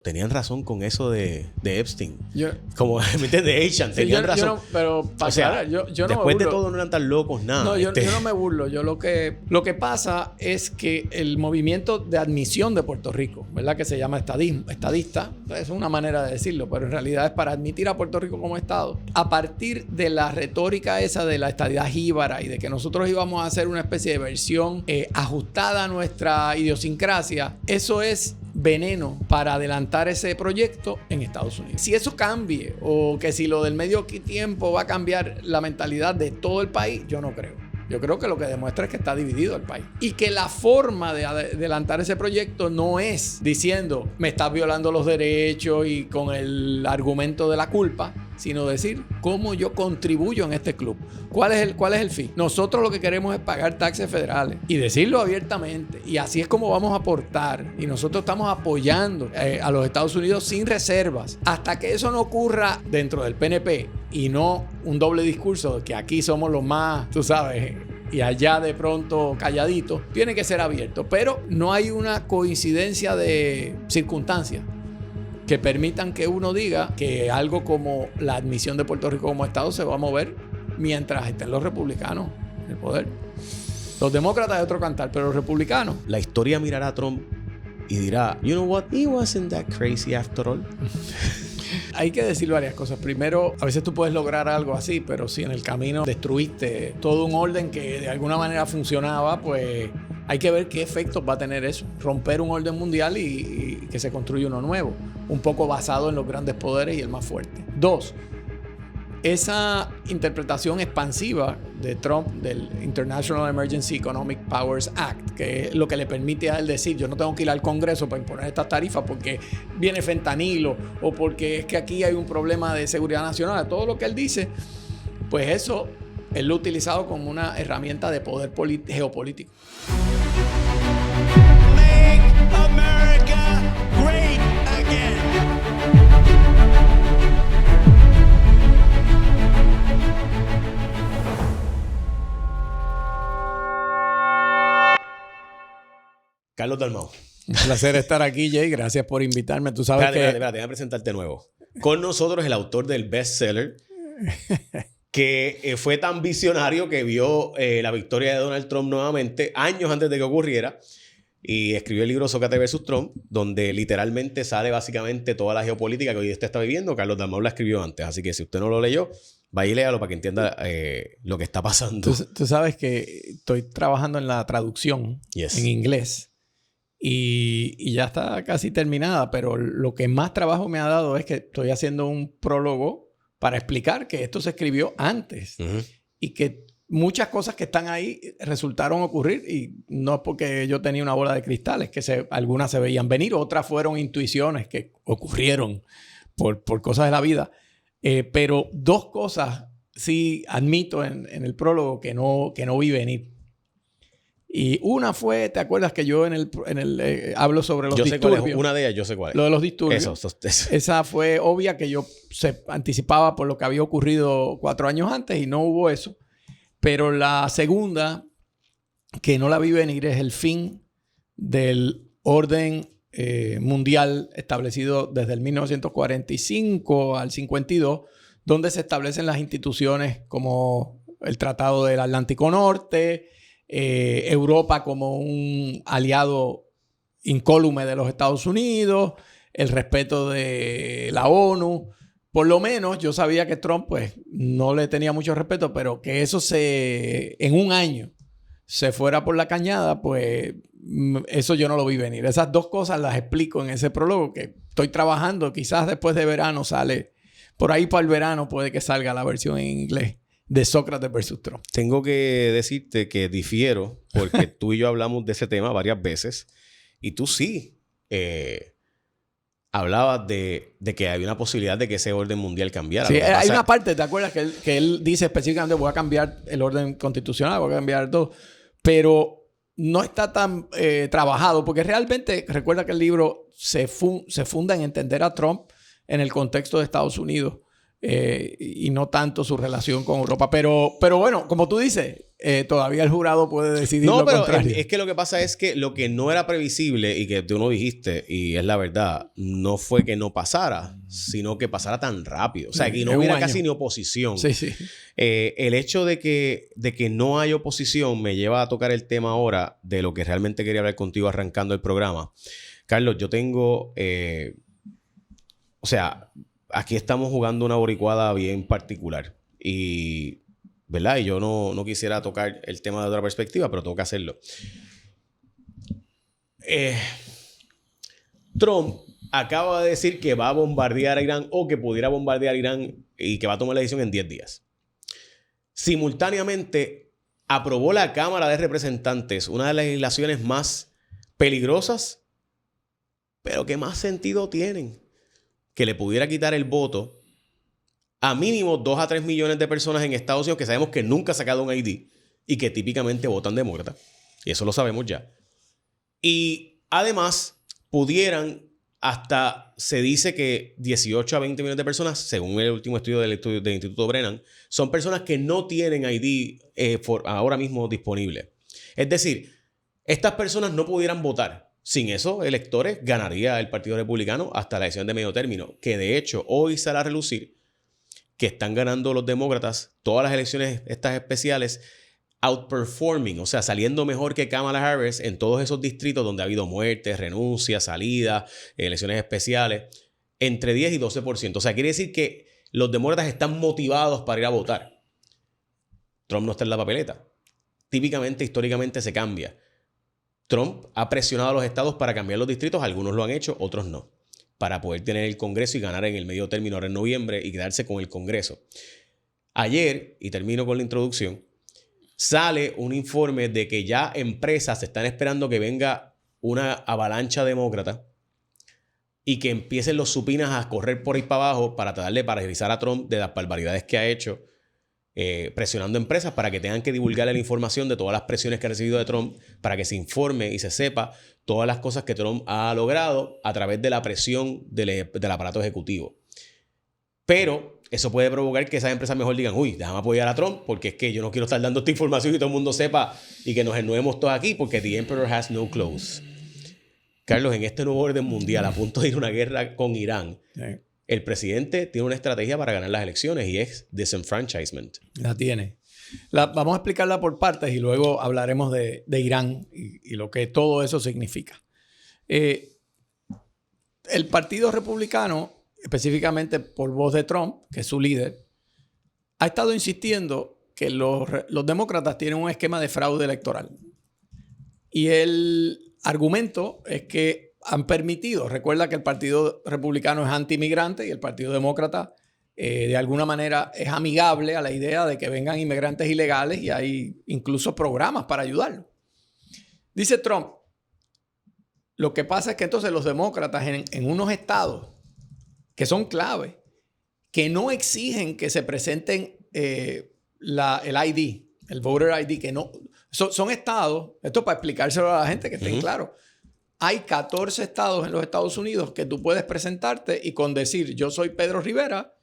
tenían razón con eso de Epstein. Como, ¿me entiendes? Echan, tenían razón. Pero o sea, yo no después me de todo no eran tan locos, nada. No, yo no me burlo. Yo lo que pasa es que el movimiento de admisión de Puerto Rico, ¿verdad? Que se llama estadista, es una manera de decirlo, pero en realidad es para admitir a Puerto Rico como Estado. A partir de la retórica esa de la estadidad jíbara y de que nosotros íbamos a hacer una especie de versión ajustada a nuestra idiosincrasia, eso es veneno para adelantar ese proyecto en Estados Unidos. Si eso cambie o que si lo del medio tiempo va a cambiar la mentalidad de todo el país, yo no creo. Yo creo que lo que demuestra es que está dividido el país. Y que la forma de adelantar ese proyecto no es diciendo me estás violando los derechos y con el argumento de la culpa, sino decir cómo yo contribuyo en este club. ¿Cuál es el fin? Nosotros lo que queremos es pagar taxes federales y decirlo abiertamente. Y así es como vamos a aportar. Y nosotros estamos apoyando a los Estados Unidos sin reservas. Hasta que eso no ocurra dentro del PNP y no un doble discurso de que aquí somos los más, tú sabes, y allá de pronto calladito, tiene que ser abierto. Pero no hay una coincidencia de circunstancias que permitan que uno diga que algo como la admisión de Puerto Rico como Estado se va a mover mientras estén los republicanos en el poder. Los demócratas es otro cantar, pero los republicanos... La historia mirará a Trump y dirá, you know what, he wasn't that crazy after all. Hay que decir varias cosas. Primero, a veces tú puedes lograr algo así, pero si en el camino destruiste todo un orden que de alguna manera funcionaba, pues hay que ver qué efectos va a tener eso. Romper un orden mundial y que se construya uno nuevo, un poco basado en los grandes poderes y el más fuerte. Dos, esa interpretación expansiva de Trump del International Emergency Economic Powers Act, que es lo que le permite a él decir yo no tengo que ir al Congreso para imponer estas tarifas porque viene fentanilo o porque es que aquí hay un problema de seguridad nacional, todo lo que él dice, pues eso él lo ha utilizado como una herramienta de poder geopolítico. Make America great again. Carlos Dalmau. Un placer estar aquí, Jay. Gracias por invitarme. Tú sabes Espérate, déjame presentarte de nuevo. Con nosotros el autor del bestseller que fue tan visionario que vio la victoria de Donald Trump nuevamente años antes de que ocurriera y escribió el libro Sócrates versus Trump, donde literalmente sale básicamente toda la geopolítica que hoy usted está viviendo. Carlos Dalmau la escribió antes, así que si usted no lo leyó, vaya y léalo para que entienda lo que está pasando. Tú sabes que estoy trabajando en la traducción en inglés. Y ya está casi terminada, pero lo que más trabajo me ha dado es que estoy haciendo un prólogo para explicar que esto se escribió antes y que muchas cosas que están ahí resultaron ocurrir y no es porque yo tenía una bola de cristales, que algunas se veían venir, otras fueron intuiciones que ocurrieron por cosas de la vida. Pero dos cosas sí admito en el prólogo que no vi venir. Y una fue, ¿te acuerdas que yo hablo sobre los disturbios? Yo sé cuál es. Una de ellas yo sé cuál es. Lo de los disturbios. Eso. Esa fue obvia que se anticipaba por lo que había ocurrido 4 años antes y no hubo eso. Pero la segunda, que no la vi venir, es el fin del orden mundial establecido desde el 1945 al 52, donde se establecen las instituciones como el Tratado del Atlántico Norte, Europa como un aliado incólume de los Estados Unidos, el respeto de la ONU. Por lo menos yo sabía que Trump pues no le tenía mucho respeto, pero que eso en un año se fuera por la cañada, pues eso yo no lo vi venir. Esas dos cosas las explico en ese prólogo que estoy trabajando. Quizás después de verano sale, por ahí para el verano puede que salga la versión en inglés de Sócrates versus Trump. Tengo que decirte que difiero porque tú y yo hablamos de ese tema varias veces y tú sí hablabas de que había una posibilidad de que ese orden mundial cambiara. Sí, hay una parte, ¿te acuerdas? Que él dice específicamente voy a cambiar el orden constitucional, voy a cambiar todo, pero no está tan trabajado porque realmente recuerda que el libro se funda en entender a Trump en el contexto de Estados Unidos. Y no tanto su relación con Europa. Pero bueno, como tú dices, todavía el jurado puede decidir No, lo pero contrario. es que lo que pasa es que lo que no era previsible y que tú no dijiste, y es la verdad, no fue que no pasara, sino que pasara tan rápido. O sea, que no En un hubiera año. casi ni oposición. Sí, sí. El hecho de que no hay oposición me lleva a tocar el tema ahora de lo que realmente quería hablar contigo arrancando el programa. Carlos, yo tengo... o sea, aquí estamos jugando una boricuada bien particular. Y... ¿verdad? Y yo no quisiera tocar el tema de otra perspectiva, pero tengo que hacerlo. Trump acaba de decir que va a bombardear a Irán o que pudiera bombardear a Irán y que va a tomar la decisión en 10 días. Simultáneamente, aprobó la Cámara de Representantes una de las legislaciones más peligrosas, pero que más sentido tienen, que le pudiera quitar el voto a mínimo 2 a 3 millones de personas en Estados Unidos que sabemos que nunca han sacado un ID y que típicamente votan demócrata. Y eso lo sabemos ya. Y además pudieran hasta, se dice que 18 a 20 millones de personas, según el último estudio del Instituto Brennan, son personas que no tienen ID ahora mismo disponible. Es decir, estas personas no pudieran votar. Sin esos electores ganaría el Partido Republicano hasta la elección de medio término, que de hecho hoy sale a relucir que están ganando los demócratas todas las elecciones estas especiales outperforming, o sea, saliendo mejor que Kamala Harris en todos esos distritos donde ha habido muertes, renuncias, salidas, elecciones especiales, entre 10 y 12%. O sea, quiere decir que los demócratas están motivados para ir a votar. Trump no está en la papeleta. Típicamente, históricamente se cambia. Trump ha presionado a los estados para cambiar los distritos, algunos lo han hecho, otros no, para poder tener el Congreso y ganar en el medio término ahora en noviembre y quedarse con el Congreso. Ayer, y termino con la introducción, sale un informe de que ya empresas están esperando que venga una avalancha demócrata y que empiecen los supinas a correr por ahí para abajo para tratar de paralizar a Trump de las barbaridades que ha hecho, presionando empresas para que tengan que divulgarle la información de todas las presiones que ha recibido de Trump, para que se informe y se sepa todas las cosas que Trump ha logrado a través de la presión del aparato ejecutivo. Pero eso puede provocar que esas empresas mejor digan, uy, déjame apoyar a Trump porque es que yo no quiero estar dando esta información y todo el mundo sepa y que nos ennuevemos todos aquí porque the emperor has no clothes. Carlos, en este nuevo orden mundial a punto de ir a una guerra con Irán, el presidente tiene una estrategia para ganar las elecciones y es disenfranchisement. La tiene. Vamos a explicarla por partes y luego hablaremos de Irán y lo que todo eso significa. El Partido Republicano, específicamente por voz de Trump, que es su líder, ha estado insistiendo que los demócratas tienen un esquema de fraude electoral. Y el argumento es que han permitido, recuerda que el Partido Republicano es anti-inmigrante y el Partido Demócrata de alguna manera es amigable a la idea de que vengan inmigrantes ilegales y hay incluso programas para ayudarlos. Dice Trump, lo que pasa es que entonces los demócratas en unos estados que son clave, que no exigen que se presenten el ID, el voter ID, que no... Son estados, esto para explicárselo a la gente que estén claros. Hay 14 estados en los Estados Unidos que tú puedes presentarte y con decir yo soy Pedro Rivera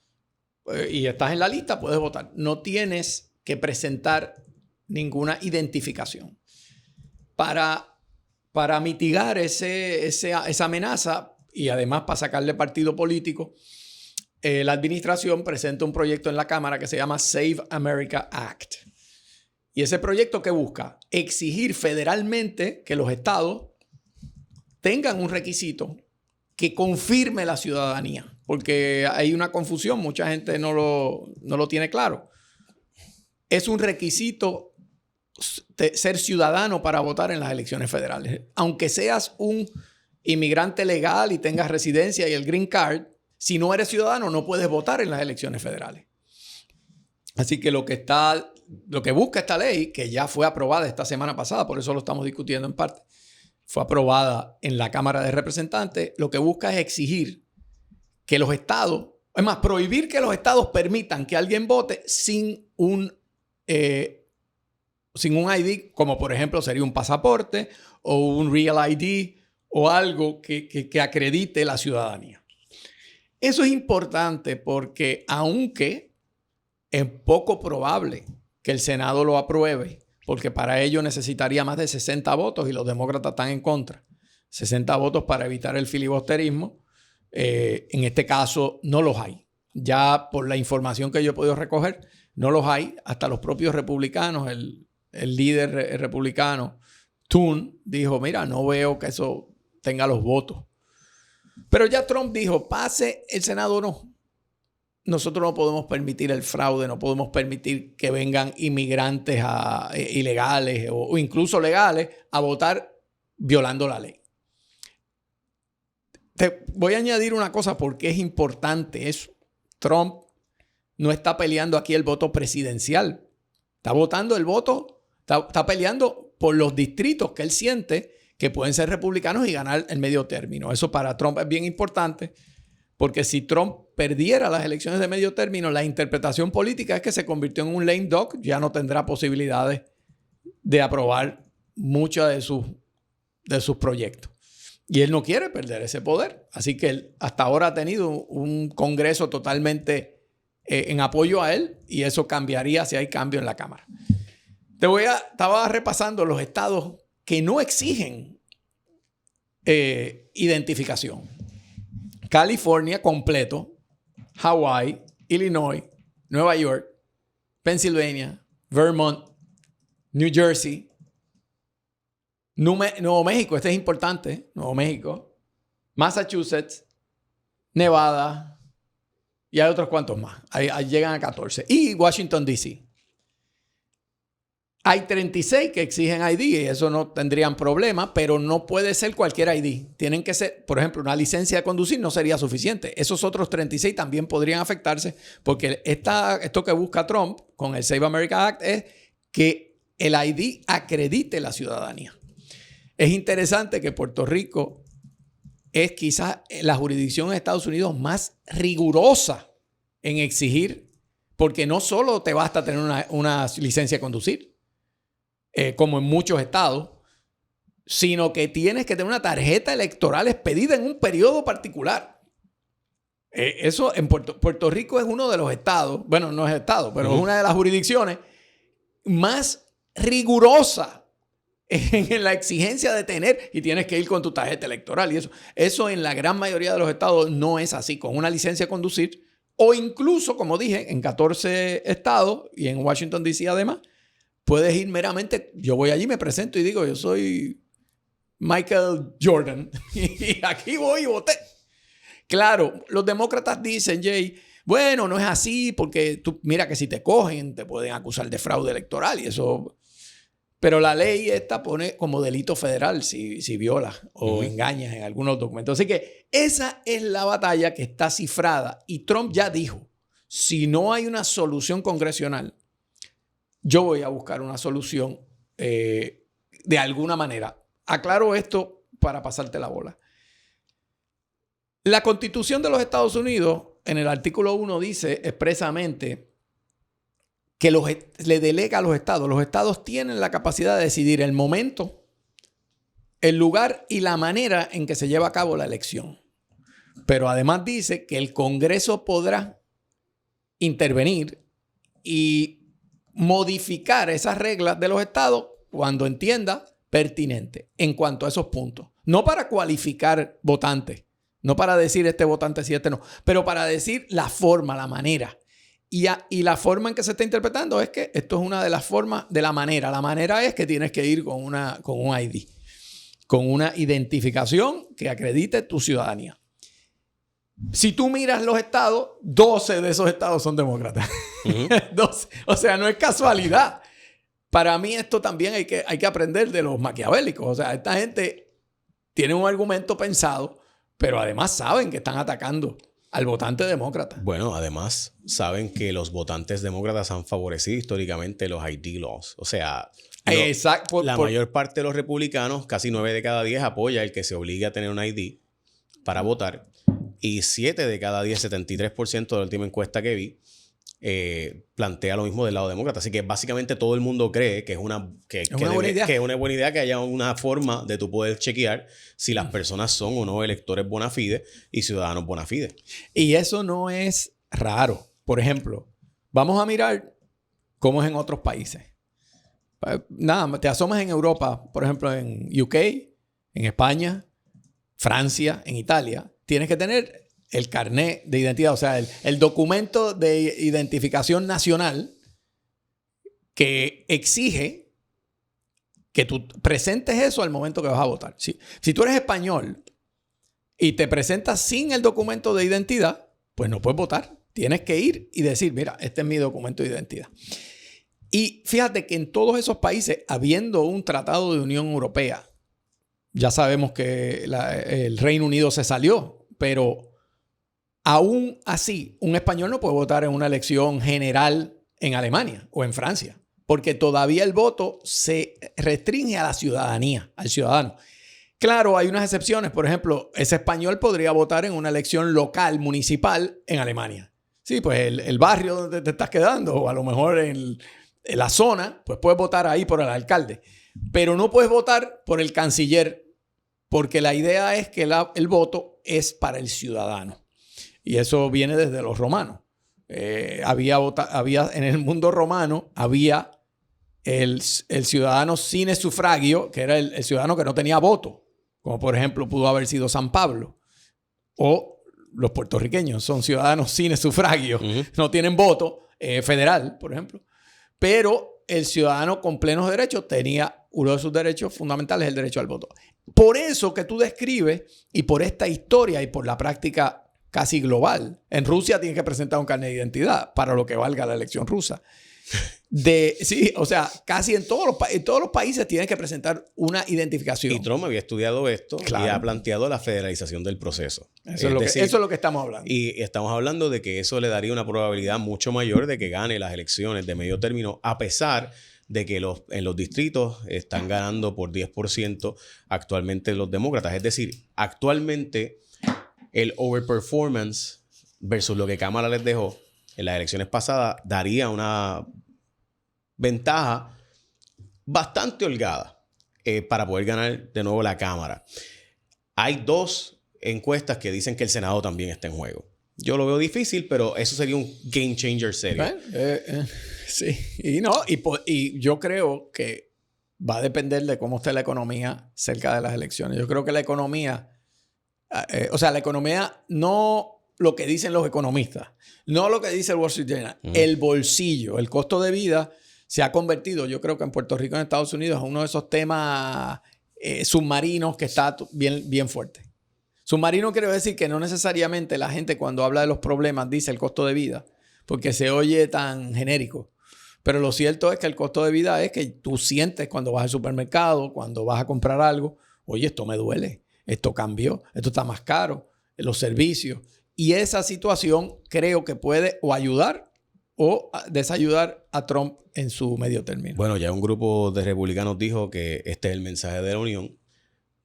y estás en la lista, puedes votar. No tienes que presentar ninguna identificación. Para mitigar esa amenaza y además para sacarle partido político, la administración presenta un proyecto en la Cámara que se llama Save America Act. Y ese proyecto, ¿qué busca? Exigir federalmente que los estados tengan un requisito que confirme la ciudadanía. Porque hay una confusión, mucha gente no lo tiene claro. Es un requisito ser ciudadano para votar en las elecciones federales. Aunque seas un inmigrante legal y tengas residencia y el green card, si no eres ciudadano no puedes votar en las elecciones federales. Así que lo que busca esta ley, que ya fue aprobada esta semana pasada, por eso lo estamos discutiendo en parte, fue aprobada en la Cámara de Representantes, lo que busca es exigir que los estados, es más, prohibir que los estados permitan que alguien vote sin un ID, como por ejemplo sería un pasaporte o un Real ID o algo que acredite la ciudadanía. Eso es importante porque aunque es poco probable que el Senado lo apruebe porque para ello necesitaría más de 60 votos y los demócratas están en contra. 60 votos para evitar el filibusterismo. En este caso no los hay. Ya por la información que yo he podido recoger, no los hay. Hasta los propios republicanos, el líder republicano, Thune, dijo, mira, no veo que eso tenga los votos. Pero ya Trump dijo, pase el Senado o no. Nosotros no podemos permitir el fraude, no podemos permitir que vengan inmigrantes ilegales o incluso legales a votar violando la ley. Te voy a añadir una cosa porque es importante eso. Trump no está peleando aquí el voto presidencial. Está votando el voto, está peleando por los distritos que él siente que pueden ser republicanos y ganar el medio término. Eso para Trump es bien importante porque si Trump perdiera las elecciones de medio término, la interpretación política es que se convirtió en un lame duck, ya no tendrá posibilidades de aprobar muchos de sus proyectos. Y él no quiere perder ese poder. Así que él hasta ahora ha tenido un Congreso totalmente en apoyo a él y eso cambiaría si hay cambio en la Cámara. Estaba repasando los estados que no exigen identificación. California completo, Hawái, Illinois, Nueva York, Pennsylvania, Vermont, New Jersey, Nuevo México, este es importante, Nuevo México, Massachusetts, Nevada y hay otros cuantos más. Ahí llegan a 14. Y Washington, D.C. Hay 36 que exigen ID y eso no tendrían problema, pero no puede ser cualquier ID. Tienen que ser, por ejemplo, una licencia de conducir no sería suficiente. Esos otros 36 también podrían afectarse porque esto que busca Trump con el Save America Act es que el ID acredite la ciudadanía. Es interesante que Puerto Rico es quizás la jurisdicción de Estados Unidos más rigurosa en exigir, porque no solo te basta tener una licencia de conducir, como en muchos estados, sino que tienes que tener una tarjeta electoral expedida en un periodo particular. Eso en Puerto Rico es uno de los estados, bueno, no es estado, pero es una de las jurisdicciones más rigurosas en la exigencia de tener y tienes que ir con tu tarjeta electoral y eso en la gran mayoría de los estados no es así. Con una licencia de conducir o incluso, como dije, en 14 estados y en Washington D.C. además, puedes ir meramente, yo voy allí, me presento y digo, yo soy Michael Jordan y aquí voy y voté. Claro, los demócratas dicen, Jay, bueno, no es así porque tú, mira que si te cogen te pueden acusar de fraude electoral y eso. Pero la ley esta pone como delito federal si violas o engañas en algunos documentos. Así que esa es la batalla que está cifrada. Y Trump ya dijo, si no hay una solución congresional, yo voy a buscar una solución de alguna manera. Aclaro esto para pasarte la bola. La Constitución de los Estados Unidos, en el artículo 1, dice expresamente que le delega a los estados. Los estados tienen la capacidad de decidir el momento, el lugar y la manera en que se lleva a cabo la elección. Pero además dice que el Congreso podrá intervenir y modificar esas reglas de los estados cuando entienda pertinente en cuanto a esos puntos. No para cualificar votantes, no para decir este votante sí, este no, pero para decir la forma, la manera. Y la forma en que se está interpretando es que esto es una de las formas de la manera. La manera es que tienes que ir con un ID, con una identificación que acredite tu ciudadanía. Si tú miras los estados, 12 de esos estados son demócratas. 12. O sea, no es casualidad. Para mí esto también hay que aprender de los maquiavélicos. O sea, esta gente tiene un argumento pensado, pero además saben que están atacando al votante demócrata. Bueno, además saben que los votantes demócratas han favorecido históricamente los ID laws. O sea, la mayor parte de los republicanos, casi 9 de cada 10, apoya el que se obligue a tener un ID para votar. Y 7 de cada 10, 73% de la última encuesta que vi, plantea lo mismo del lado demócrata. Así que básicamente todo el mundo cree que es una buena idea que haya una forma de tú poder chequear si las personas son o no electores bona fide y ciudadanos bona fide. Y eso no es raro. Por ejemplo, vamos a mirar cómo es en otros países. Nada, te asomas en Europa, por ejemplo, en UK, en España, Francia, en Italia, tienes que tener el carnet de identidad, o sea, el documento de identificación nacional que exige que tú presentes eso al momento que vas a votar. Si tú eres español y te presentas sin el documento de identidad, pues no puedes votar. Tienes que ir y decir, mira, este es mi documento de identidad. Y fíjate que en todos esos países, habiendo un tratado de Unión Europea, ya sabemos que el Reino Unido se salió, pero aún así, un español no puede votar en una elección general en Alemania o en Francia, porque todavía el voto se restringe a la ciudadanía, al ciudadano. Claro, hay unas excepciones. Por ejemplo, ese español podría votar en una elección local, municipal, en Alemania. Sí, pues el barrio donde te estás quedando, o a lo mejor en la zona, pues puedes votar ahí por el alcalde. Pero no puedes votar por el canciller, porque la idea es que el voto es para el ciudadano. Y eso viene desde los romanos. Había en el mundo romano, había el ciudadano sin sufragio, que era el ciudadano que no tenía voto, como por ejemplo pudo haber sido San Pablo. O los puertorriqueños son ciudadanos sin sufragio, no tienen voto federal, por ejemplo. Pero el ciudadano con plenos derechos tenía uno de sus derechos fundamentales, el derecho al voto. Por eso que tú describes, y por esta historia y por la práctica casi global, en Rusia tienes que presentar un carnet de identidad para lo que valga la elección rusa. Sí, o sea, casi en todos los países tienes que presentar una identificación. Y Trump había estudiado esto, claro, y ha planteado la federalización del proceso. Eso es lo que estamos hablando. Y estamos hablando de que eso le daría una probabilidad mucho mayor de que gane las elecciones de medio término, a pesar de que en los distritos están ganando por 10% actualmente los demócratas. Es decir, actualmente el overperformance versus lo que Kamala les dejó en las elecciones pasadas daría una ventaja bastante holgada para poder ganar de nuevo la Cámara. Hay 2 encuestas que dicen que el Senado también está en juego. Yo lo veo difícil, pero eso sería un game changer serio. Sí, y yo creo que va a depender de cómo esté la economía cerca de las elecciones. Yo creo que la economía, la economía no lo que dicen los economistas, no lo que dice el Wall Street Journal, el bolsillo, el costo de vida se ha convertido, yo creo que en Puerto Rico, en Estados Unidos, es uno de esos temas submarinos que está bien, bien fuerte. Submarino quiere decir que no necesariamente la gente cuando habla de los problemas dice el costo de vida, porque se oye tan genérico. Pero lo cierto es que el costo de vida es que tú sientes cuando vas al supermercado, cuando vas a comprar algo, oye, esto me duele, esto cambió, esto está más caro, los servicios. Y esa situación creo que puede o ayudar o desayudar a Trump en su medio término. Bueno, ya un grupo de republicanos dijo que este es el mensaje de la Unión.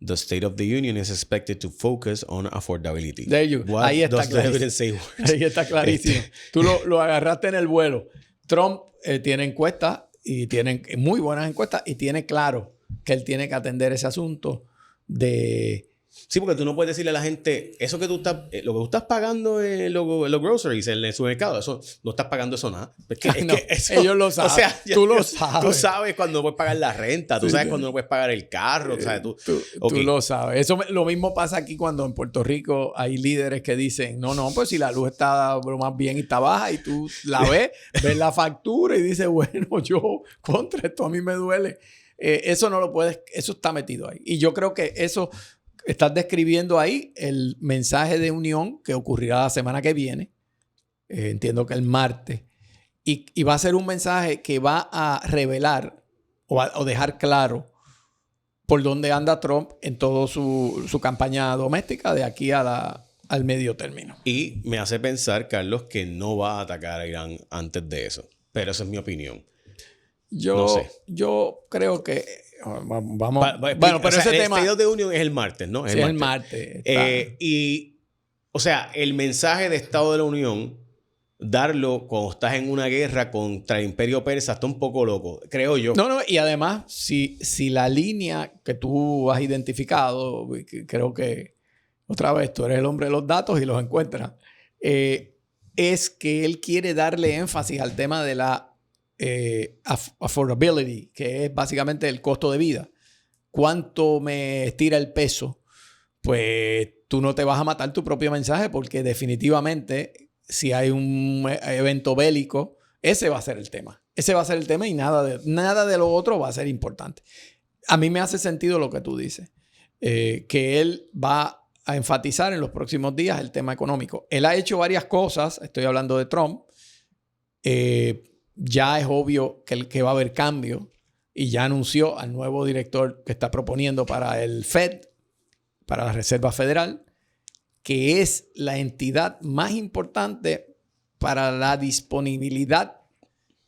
The State of the Union is expected to focus on affordability. There you go. Ahí está clarísimo. Ahí está clarísimo. Tú lo agarraste en el vuelo. Trump tiene encuestas y tienen muy buenas encuestas y tiene claro que él tiene que atender ese asunto de... Sí, porque tú no puedes decirle a la gente, eso que lo que tú estás pagando en los groceries, en el supermercado, eso no estás pagando eso nada. Ellos lo saben. O sea, tú lo sabes. Tú sabes cuando no puedes pagar la renta, tú sabes cuando no puedes pagar el carro, ¿sabes? Tú lo sabes. Eso lo mismo pasa aquí cuando en Puerto Rico hay líderes que dicen, no, pues si la luz está más bien y está baja y tú la ves la factura y dices, bueno, yo contra esto a mí me duele. Eso no lo puedes, eso está metido ahí. Y yo creo que eso... Estás describiendo ahí el mensaje de unión que ocurrirá la semana que viene. Entiendo que el martes. Y va a ser un mensaje que va a revelar o dejar claro por dónde anda Trump en toda su campaña doméstica de aquí al medio término. Y me hace pensar, Carlos, que no va a atacar a Irán antes de eso. Pero esa es mi opinión. No sé. Yo creo que... Vamos. Bueno, pero ese tema... El State of the Union es el martes, ¿no? Es el martes. O sea, el mensaje de Estado de la Unión, darlo cuando estás en una guerra contra el Imperio Persa, está un poco loco, creo yo. No, y además, si la línea que tú has identificado, creo que, otra vez, tú eres el hombre de los datos y los encuentras, es que él quiere darle énfasis al tema de la affordability, que es básicamente el costo de vida. ¿Cuánto me estira el peso? Pues tú no te vas a matar tu propio mensaje porque definitivamente si hay un evento bélico, ese va a ser el tema. Ese va a ser el tema y nada de lo otro va a ser importante. A mí me hace sentido lo que tú dices, que él va a enfatizar en los próximos días el tema económico. Él ha hecho varias cosas, estoy hablando de Trump, ya es obvio que va a haber cambio y ya anunció al nuevo director que está proponiendo para el Fed, para la Reserva Federal, que es la entidad más importante para la disponibilidad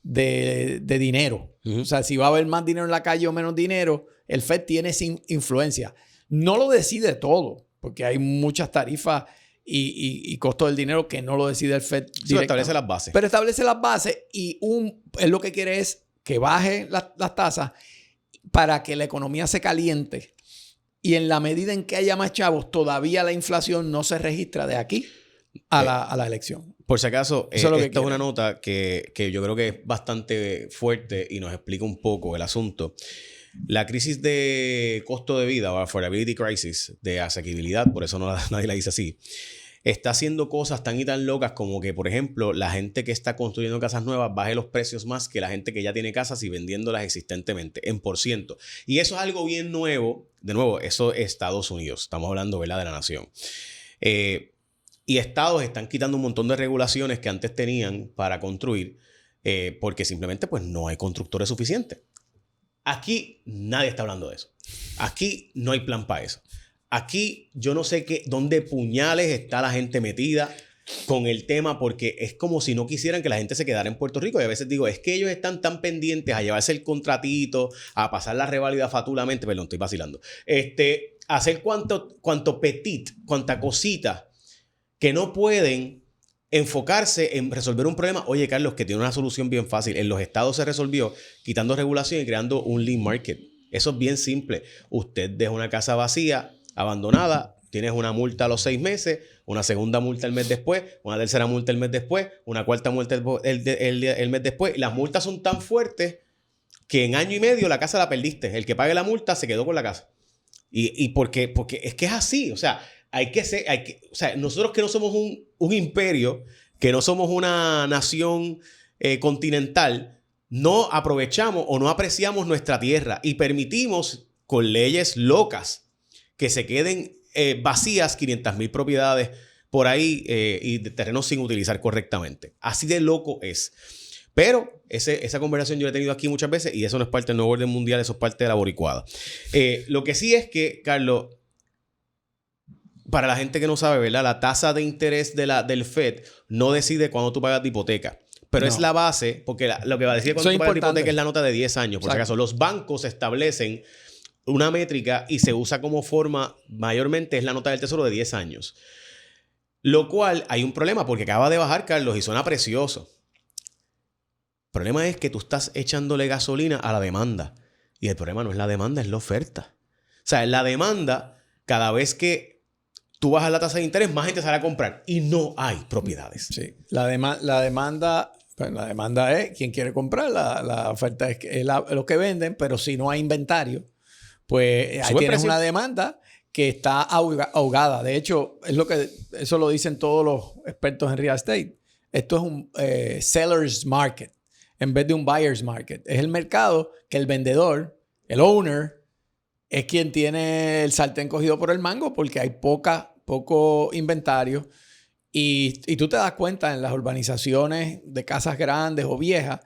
de dinero. Uh-huh. O sea, si va a haber más dinero en la calle o menos dinero, el Fed tiene influencia. No lo decide todo, porque hay muchas tarifas y costo del dinero que no lo decide el Fed. Sí, establece las bases. Pero establece las bases y él lo que quiere es que baje las tasas para que la economía se caliente. Y en la medida en que haya más chavos, todavía la inflación no se registra de aquí a la elección. Por si acaso, Eso es esta es una nota que yo creo que es bastante fuerte y nos explica un poco el asunto. La crisis de costo de vida o affordability crisis de asequibilidad, por eso nadie la dice así, está haciendo cosas tan y tan locas como que, por ejemplo, la gente que está construyendo casas nuevas baje los precios más que la gente que ya tiene casas y vendiéndolas existentemente en %. Y eso es algo bien nuevo. De nuevo, eso es Estados Unidos. Estamos hablando, ¿verdad?, de la nación. Y estados están quitando un montón de regulaciones que antes tenían para construir porque simplemente pues no hay constructores suficientes. Aquí nadie está hablando de eso. Aquí no hay plan para eso. Aquí yo no sé dónde puñales está la gente metida con el tema porque es como si no quisieran que la gente se quedara en Puerto Rico. Y a veces digo, es que ellos están tan pendientes a llevarse el contratito, a pasar la reválida fatulamente, perdón, estoy vacilando, hacer cuanto petit, cuanta cosita que no pueden enfocarse en resolver un problema. Oye, Carlos, que tiene una solución bien fácil. En los estados se resolvió quitando regulación y creando un lean market. Eso es bien simple. Usted deja una casa vacía, abandonada, tienes una multa a los 6 meses, una segunda multa el mes después, una tercera multa el mes después, una cuarta multa el mes después. Las multas son tan fuertes que en año y medio la casa la perdiste. El que pague la multa se quedó con la casa. Y porque es que es así. O sea, o sea, nosotros que no somos un imperio, que no somos una nación continental, no aprovechamos o no apreciamos nuestra tierra y permitimos con leyes locas que se queden vacías 500,000 propiedades por ahí y de terrenos sin utilizar correctamente. Así de loco es. Pero esa conversación yo la he tenido aquí muchas veces y eso no es parte del nuevo orden mundial, eso es parte de la boricuada. Lo que sí es que, Carlos, para la gente que no sabe, ¿verdad? La tasa de interés del Fed no decide cuándo tú pagas de hipoteca. Pero es la base, porque lo que va a decir cuando tú pagas de hipoteca es la nota de 10 años. Por si acaso, los bancos establecen una métrica y se usa como forma, mayormente es la nota del tesoro de 10 años. Lo cual hay un problema porque acaba de bajar, Carlos, y suena precioso. El problema es que tú estás echándole gasolina a la demanda. Y el problema no es la demanda, es la oferta. O sea, la demanda, cada vez que tú bajas la tasa de interés, más gente sale a comprar. Y no hay propiedades. Sí. La demanda... Pues la demanda es quien quiere comprar, la oferta es lo que venden, pero si no hay inventario, pues ahí tienes una demanda que está ahogada. De hecho, eso lo dicen todos los expertos en real estate. Esto es un seller's market en vez de un buyer's market. Es el mercado que el vendedor, el owner, es quien tiene el sartén cogido por el mango porque hay poco inventario. Y tú te das cuenta en las urbanizaciones de casas grandes o viejas,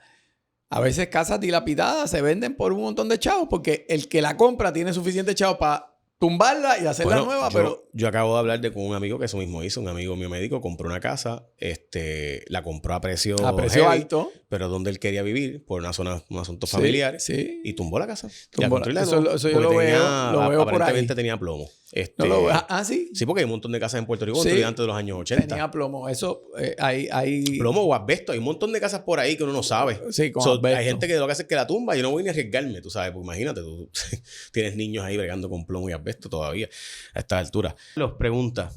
a veces casas dilapidadas se venden por un montón de chavos porque el que la compra tiene suficiente chavos para tumbarla y hacerla nueva, yo acabo de hablar con un amigo que eso mismo hizo. Un amigo mío médico compró una casa, la compró a precio heavy, alto, pero donde él quería vivir, por un asunto familiar, sí. Y tumbó la casa. Eso yo lo veo por ahí. Aparentemente tenía plomo. ¿Sí? Sí, porque hay un montón de casas en Puerto Rico construidas antes de los años 80. Tenía plomo. Eso, hay... Plomo o asbesto. Hay un montón de casas por ahí que uno no sabe. Sí, hay gente que lo que hace es que la tumba. Yo no voy ni a arriesgarme, tú sabes. Pues imagínate, tú tienes niños ahí bregando con plomo y asbesto todavía a esta altura. Los pregunta.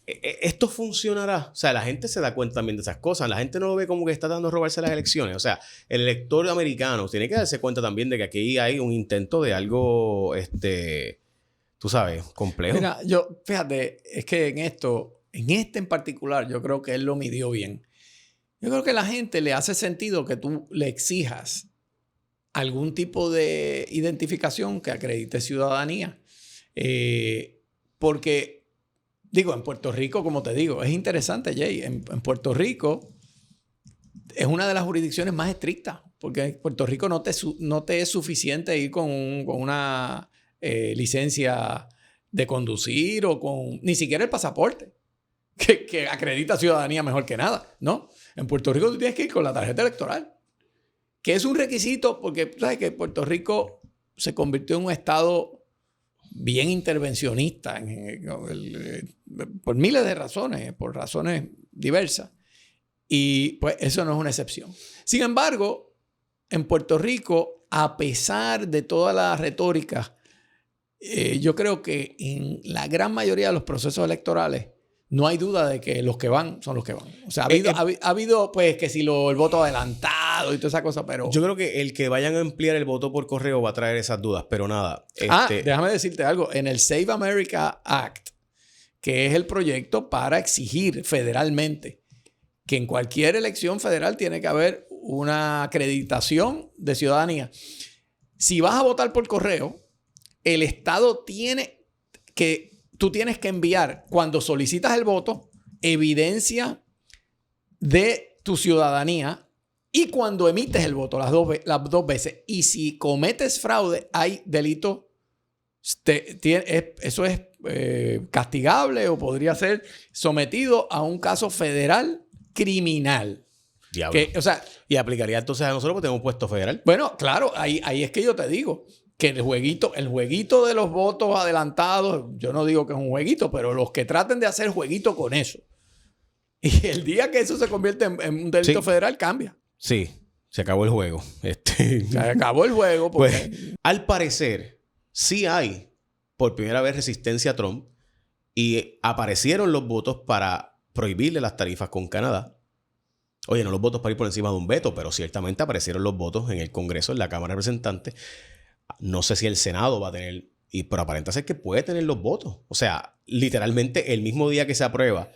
¿esto funcionará? O sea, la gente se da cuenta también de esas cosas. La gente no lo ve como que está dando a robarse las elecciones. O sea, el elector americano tiene que darse cuenta también de que aquí hay un intento de algo, tú sabes, complejo. Mira, yo, fíjate, es que en este en particular, yo creo que él lo midió bien. Yo creo que a la gente le hace sentido que tú le exijas algún tipo de identificación que acredite ciudadanía. Porque, digo, en Puerto Rico, como te digo, es interesante, Jay. En Puerto Rico es una de las jurisdicciones más estrictas, porque en Puerto Rico no te es suficiente ir con una licencia de conducir o con ni siquiera el pasaporte, que acredita ciudadanía mejor que nada, ¿no? En Puerto Rico tú tienes que ir con la tarjeta electoral, que es un requisito porque sabes que Puerto Rico se convirtió en un estado bien intervencionista por miles de razones, por razones diversas. Y pues eso no es una excepción. Sin embargo, en Puerto Rico, a pesar de toda la retórica, yo creo que en la gran mayoría de los procesos electorales no hay duda de que los que van son los que van. O sea, ha habido pues que si el voto adelantado y toda esa cosa, pero... Yo creo que el que vayan a ampliar el voto por correo va a traer esas dudas, pero nada. Déjame decirte algo. En el Save America Act, que es el proyecto para exigir federalmente que en cualquier elección federal tiene que haber una acreditación de ciudadanía. Si vas a votar por correo, el Estado tú tienes que enviar, cuando solicitas el voto, evidencia de tu ciudadanía y cuando emites el voto, las dos veces. Y si cometes fraude, hay delito. Eso es castigable o podría ser sometido a un caso federal criminal. Diablo. Y aplicaría entonces a nosotros porque tenemos un puesto federal. Bueno, claro, ahí es que yo te digo que el jueguito de los votos adelantados, yo no digo que es un jueguito, pero los que traten de hacer jueguito con eso. Y el día que eso se convierte en un delito federal, cambia. Sí, se acabó el juego. Se acabó el juego. Porque... Pues, al parecer, sí hay por primera vez resistencia a Trump y aparecieron los votos para prohibirle las tarifas con Canadá. Oye, no los votos para ir por encima de un veto, pero ciertamente aparecieron los votos en el Congreso, en la Cámara de Representantes. No sé si el Senado va a tener, pero aparenta ser que puede tener los votos. O sea, literalmente el mismo día que se aprueba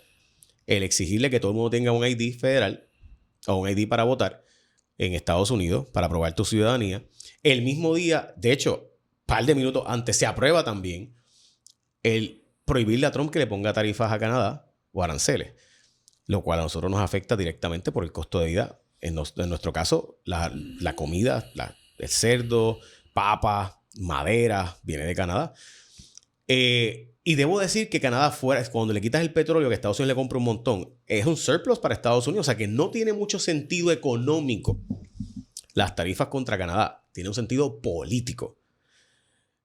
el exigirle que todo el mundo tenga un ID federal o un ID para votar en Estados Unidos para probar tu ciudadanía, el mismo día, de hecho, un par de minutos antes, se aprueba también el prohibirle a Trump que le ponga tarifas a Canadá o aranceles, lo cual a nosotros nos afecta directamente por el costo de vida. En nuestro caso, la comida, el cerdo, papas, madera, viene de Canadá. Y debo decir que Canadá cuando le quitas el petróleo que Estados Unidos le compra un montón, es un surplus para Estados Unidos. O sea que no tiene mucho sentido económico las tarifas contra Canadá. Tiene un sentido político.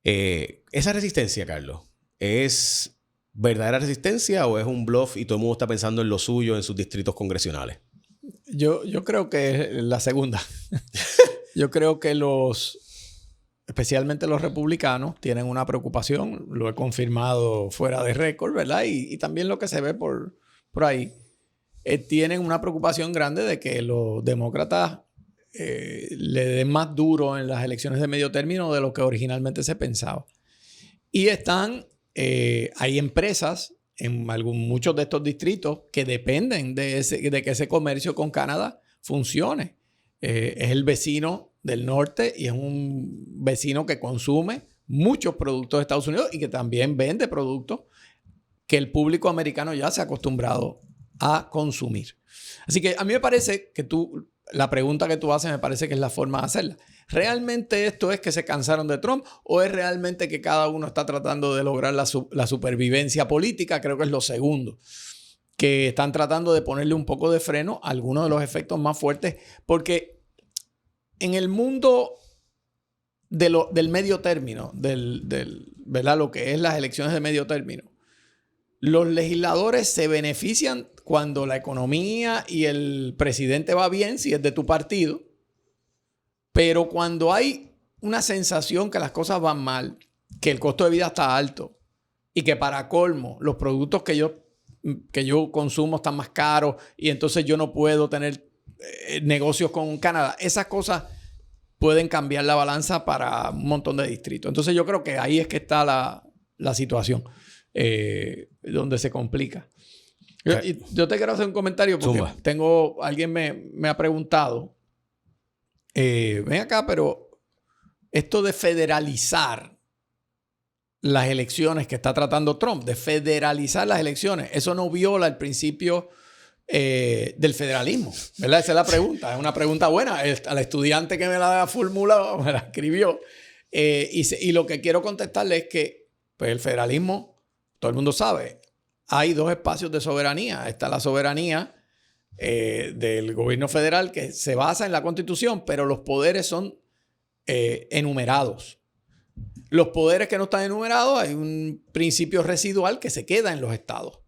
Esa resistencia, Carlos, ¿es verdadera resistencia o es un bluff y todo el mundo está pensando en lo suyo en sus distritos congresionales? Yo creo que es la segunda. Yo creo que especialmente los republicanos, tienen una preocupación, lo he confirmado fuera de récord, ¿verdad? Y también lo que se ve por ahí, tienen una preocupación grande de que los demócratas le den más duro en las elecciones de medio término de lo que originalmente se pensaba. Y hay empresas en muchos de estos distritos que dependen de que ese comercio con Canadá funcione. Es el vecino del norte y es un vecino que consume muchos productos de Estados Unidos y que también vende productos que el público americano ya se ha acostumbrado a consumir. Así que a mí me parece que la pregunta que tú haces me parece que es la forma de hacerla. ¿Realmente esto es que se cansaron de Trump o es realmente que cada uno está tratando de lograr la supervivencia política? Creo que es lo segundo. Que están tratando de ponerle un poco de freno a algunos de los efectos más fuertes, porque en el mundo del medio término, ¿verdad? Lo que es las elecciones de medio término, los legisladores se benefician cuando la economía y el presidente va bien, si es de tu partido, pero cuando hay una sensación que las cosas van mal, que el costo de vida está alto y que para colmo los productos que ellos que yo consumo están más caros y entonces yo no puedo tener negocios con Canadá. Esas cosas pueden cambiar la balanza para un montón de distritos. Entonces yo creo que ahí es que está la situación donde se complica. Yo te quiero hacer un comentario porque alguien me ha preguntado, ven acá, pero esto de federalizar las elecciones que está tratando Trump, de federalizar las elecciones, eso no viola el principio del federalismo, ¿verdad? Esa es la pregunta. Es una pregunta buena. Al estudiante que me la formuló, me la escribió. Y lo que quiero contestarle es que pues, el federalismo, todo el mundo sabe, hay dos espacios de soberanía. Está la soberanía del gobierno federal que se basa en la Constitución, pero los poderes son enumerados. Los poderes que no están enumerados, hay un principio residual que se queda en los estados.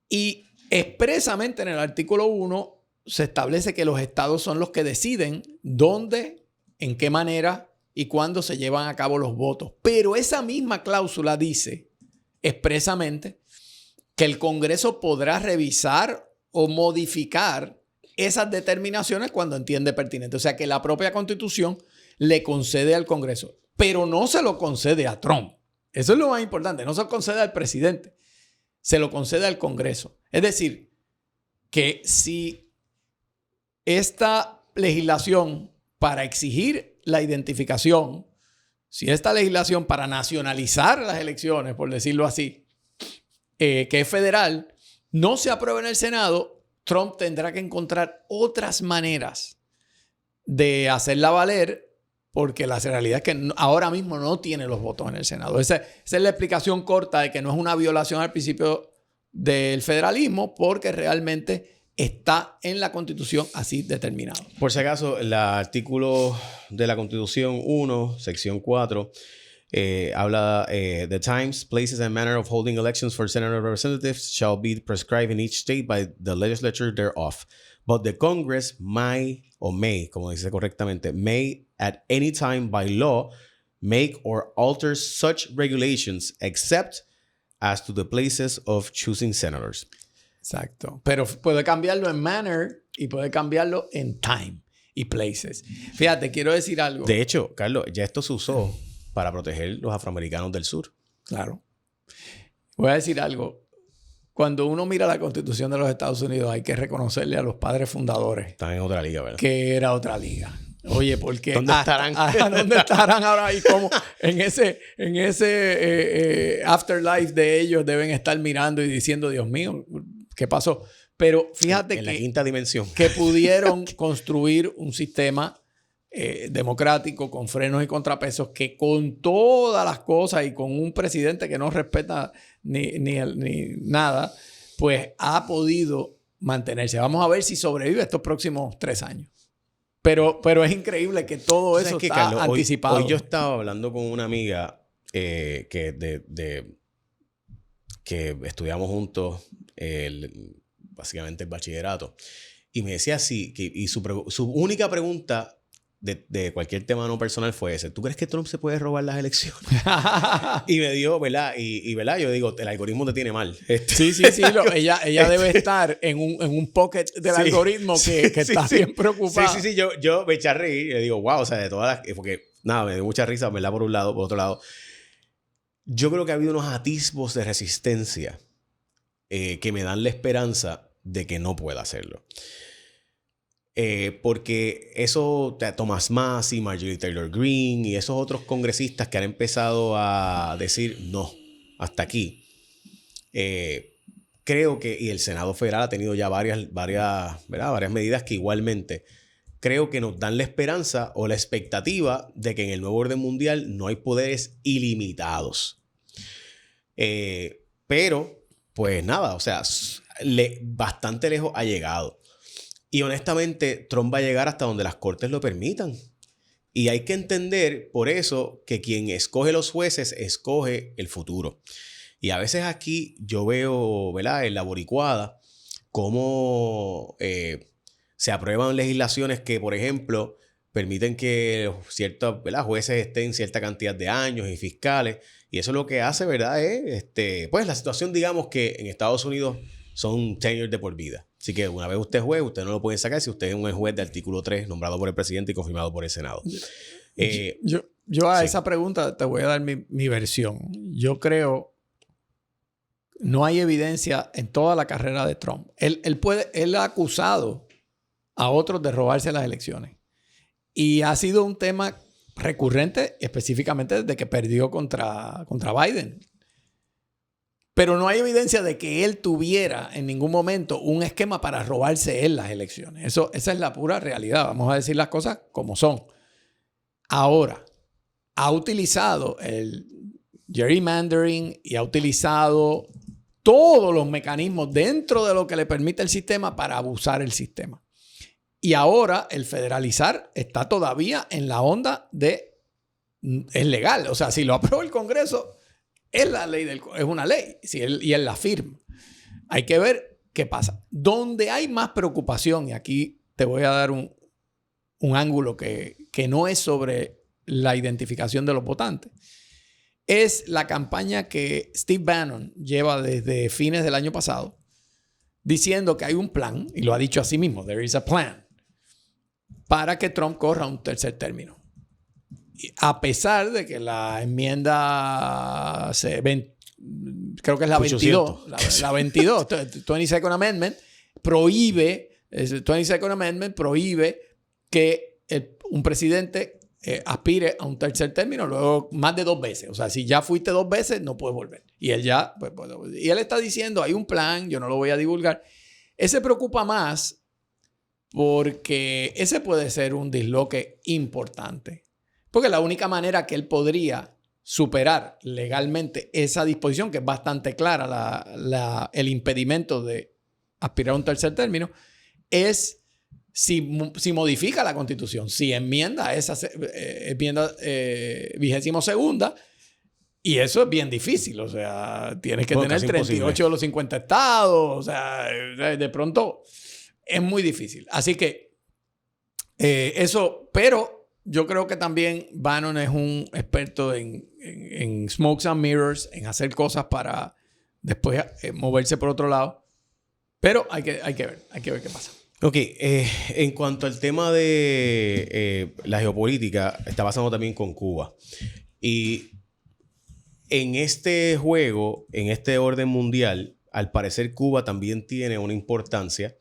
Y expresamente en el artículo 1 se establece que los estados son los que deciden dónde, en qué manera y cuándo se llevan a cabo los votos. Pero esa misma cláusula dice expresamente que el Congreso podrá revisar o modificar esas determinaciones cuando entiende pertinente. O sea que la propia Constitución le concede al Congreso, pero no se lo concede a Trump. Eso es lo más importante. No se lo concede al presidente, se lo concede al Congreso. Es decir, que si esta legislación para exigir la identificación, si esta legislación para nacionalizar las elecciones, por decirlo así, que es federal, no se aprueba en el Senado, Trump tendrá que encontrar otras maneras de hacerla valer, porque la realidad es que ahora mismo no tiene los votos en el Senado. Esa es la explicación corta de que no es una violación al principio del federalismo, porque realmente está en la Constitución así determinado. Por si acaso, el artículo de la Constitución 1, sección 4, habla the times, places and manner of holding elections for Senate representatives shall be prescribed in each state by the legislature thereof. But the Congress may, como dice correctamente, may at any time by law make or alter such regulations except as to the places of choosing senators. Exacto. Pero puede cambiarlo en manner y puede cambiarlo en time y places. Fíjate, quiero decir algo. De hecho, Carlos, ya esto se usó para proteger los afroamericanos del sur. Claro. Voy a decir algo. Cuando uno mira la Constitución de los Estados Unidos, hay que reconocerle a los padres fundadores. Están en otra liga, ¿verdad? Que era otra liga. Oye, porque ¿Dónde estarán? ¿Dónde estarán ahora? Y cómo en ese afterlife de ellos deben estar mirando y diciendo, Dios mío, ¿qué pasó? Pero fíjate en la quinta dimensión. Que pudieron construir un sistema democrático con frenos y contrapesos que con todas las cosas y con un presidente que no respeta ni nada, pues ha podido mantenerse. Vamos a ver si sobrevive estos próximos 3 años. Pero es increíble que todo eso está Carlos, anticipado. Hoy yo estaba hablando con una amiga que estudiamos juntos básicamente el bachillerato. Y me decía así, su única pregunta de cualquier tema no personal fue ese: ¿tú crees que Trump se puede robar las elecciones? Y me dio, ¿verdad? Y ¿verdad? Yo digo, el algoritmo te tiene mal. Sí. Ella debe estar en un pocket del algoritmo que está bien preocupado. Sí. Yo me eché a reír y le digo, wow, o sea, de todas las... Porque, nada, me dio mucha risa, ¿verdad? Por un lado, por otro lado. Yo creo que ha habido unos atisbos de resistencia que me dan la esperanza de que no pueda hacerlo. Porque eso, Thomas Massie, Marjorie Taylor Greene y esos otros congresistas que han empezado a decir no, hasta aquí. Creo que, y el Senado Federal ha tenido ya varias medidas que igualmente creo que nos dan la esperanza o la expectativa de que en el nuevo orden mundial no hay poderes ilimitados. Pero, pues nada, o sea, bastante lejos ha llegado. Y honestamente, Trump va a llegar hasta donde las cortes lo permitan. Y hay que entender, por eso, que quien escoge los jueces escoge el futuro. Y a veces aquí yo veo, ¿verdad?, en la boricuada, cómo se aprueban legislaciones que, por ejemplo, permiten que ciertos, ¿verdad?, jueces estén cierta cantidad de años y fiscales. Y eso lo que hace, ¿verdad?, es pues la situación, digamos que en Estados Unidos son tenures de por vida. Así que una vez usted es juez, usted no lo puede sacar si usted es un juez de artículo 3 nombrado por el presidente y confirmado por el Senado. Yo a esa pregunta te voy a dar mi versión. Yo creo no hay evidencia en toda la carrera de Trump. Él ha acusado a otros de robarse las elecciones. Y ha sido un tema recurrente, específicamente desde que perdió contra Biden. Pero no hay evidencia de que él tuviera en ningún momento un esquema para robarse él las elecciones. Esa es la pura realidad. Vamos a decir las cosas como son. Ahora, ha utilizado el gerrymandering y ha utilizado todos los mecanismos dentro de lo que le permite el sistema para abusar el sistema. Y ahora el federalizar está todavía en la onda de es legal. O sea, si lo aprueba el Congreso, es la ley es una ley. Y él la firma. Hay que ver qué pasa. Donde hay más preocupación, y aquí te voy a dar un ángulo que no es sobre la identificación de los votantes, es la campaña que Steve Bannon lleva desde fines del año pasado, diciendo que hay un plan, y lo ha dicho a sí mismo, there is a plan, para que Trump corra un tercer término. Y a pesar de que la enmienda, creo que es la 22, la 22, 22nd Amendment, prohíbe que un presidente aspire a un tercer término luego más de 2 veces. O sea, si ya fuiste 2 veces, no puedes volver. Y él ya, y él está diciendo, hay un plan, yo no lo voy a divulgar. Ese preocupa más porque ese puede ser un disloque importante. Porque la única manera que él podría superar legalmente esa disposición, que es bastante clara, el impedimento de aspirar a un tercer término, es si modifica la Constitución, si enmienda esa enmienda 22ª, y eso es bien difícil. O sea, tienes que tener 38 imposible de los 50 estados. O sea, de pronto es muy difícil. Así que eso, pero yo creo que también Bannon es un experto en smokes and mirrors, en hacer cosas para después moverse por otro lado. Pero hay que ver qué pasa. Ok, en cuanto al tema de la geopolítica, está pasando también con Cuba. Y en este juego, en este orden mundial, al parecer Cuba también tiene una importancia.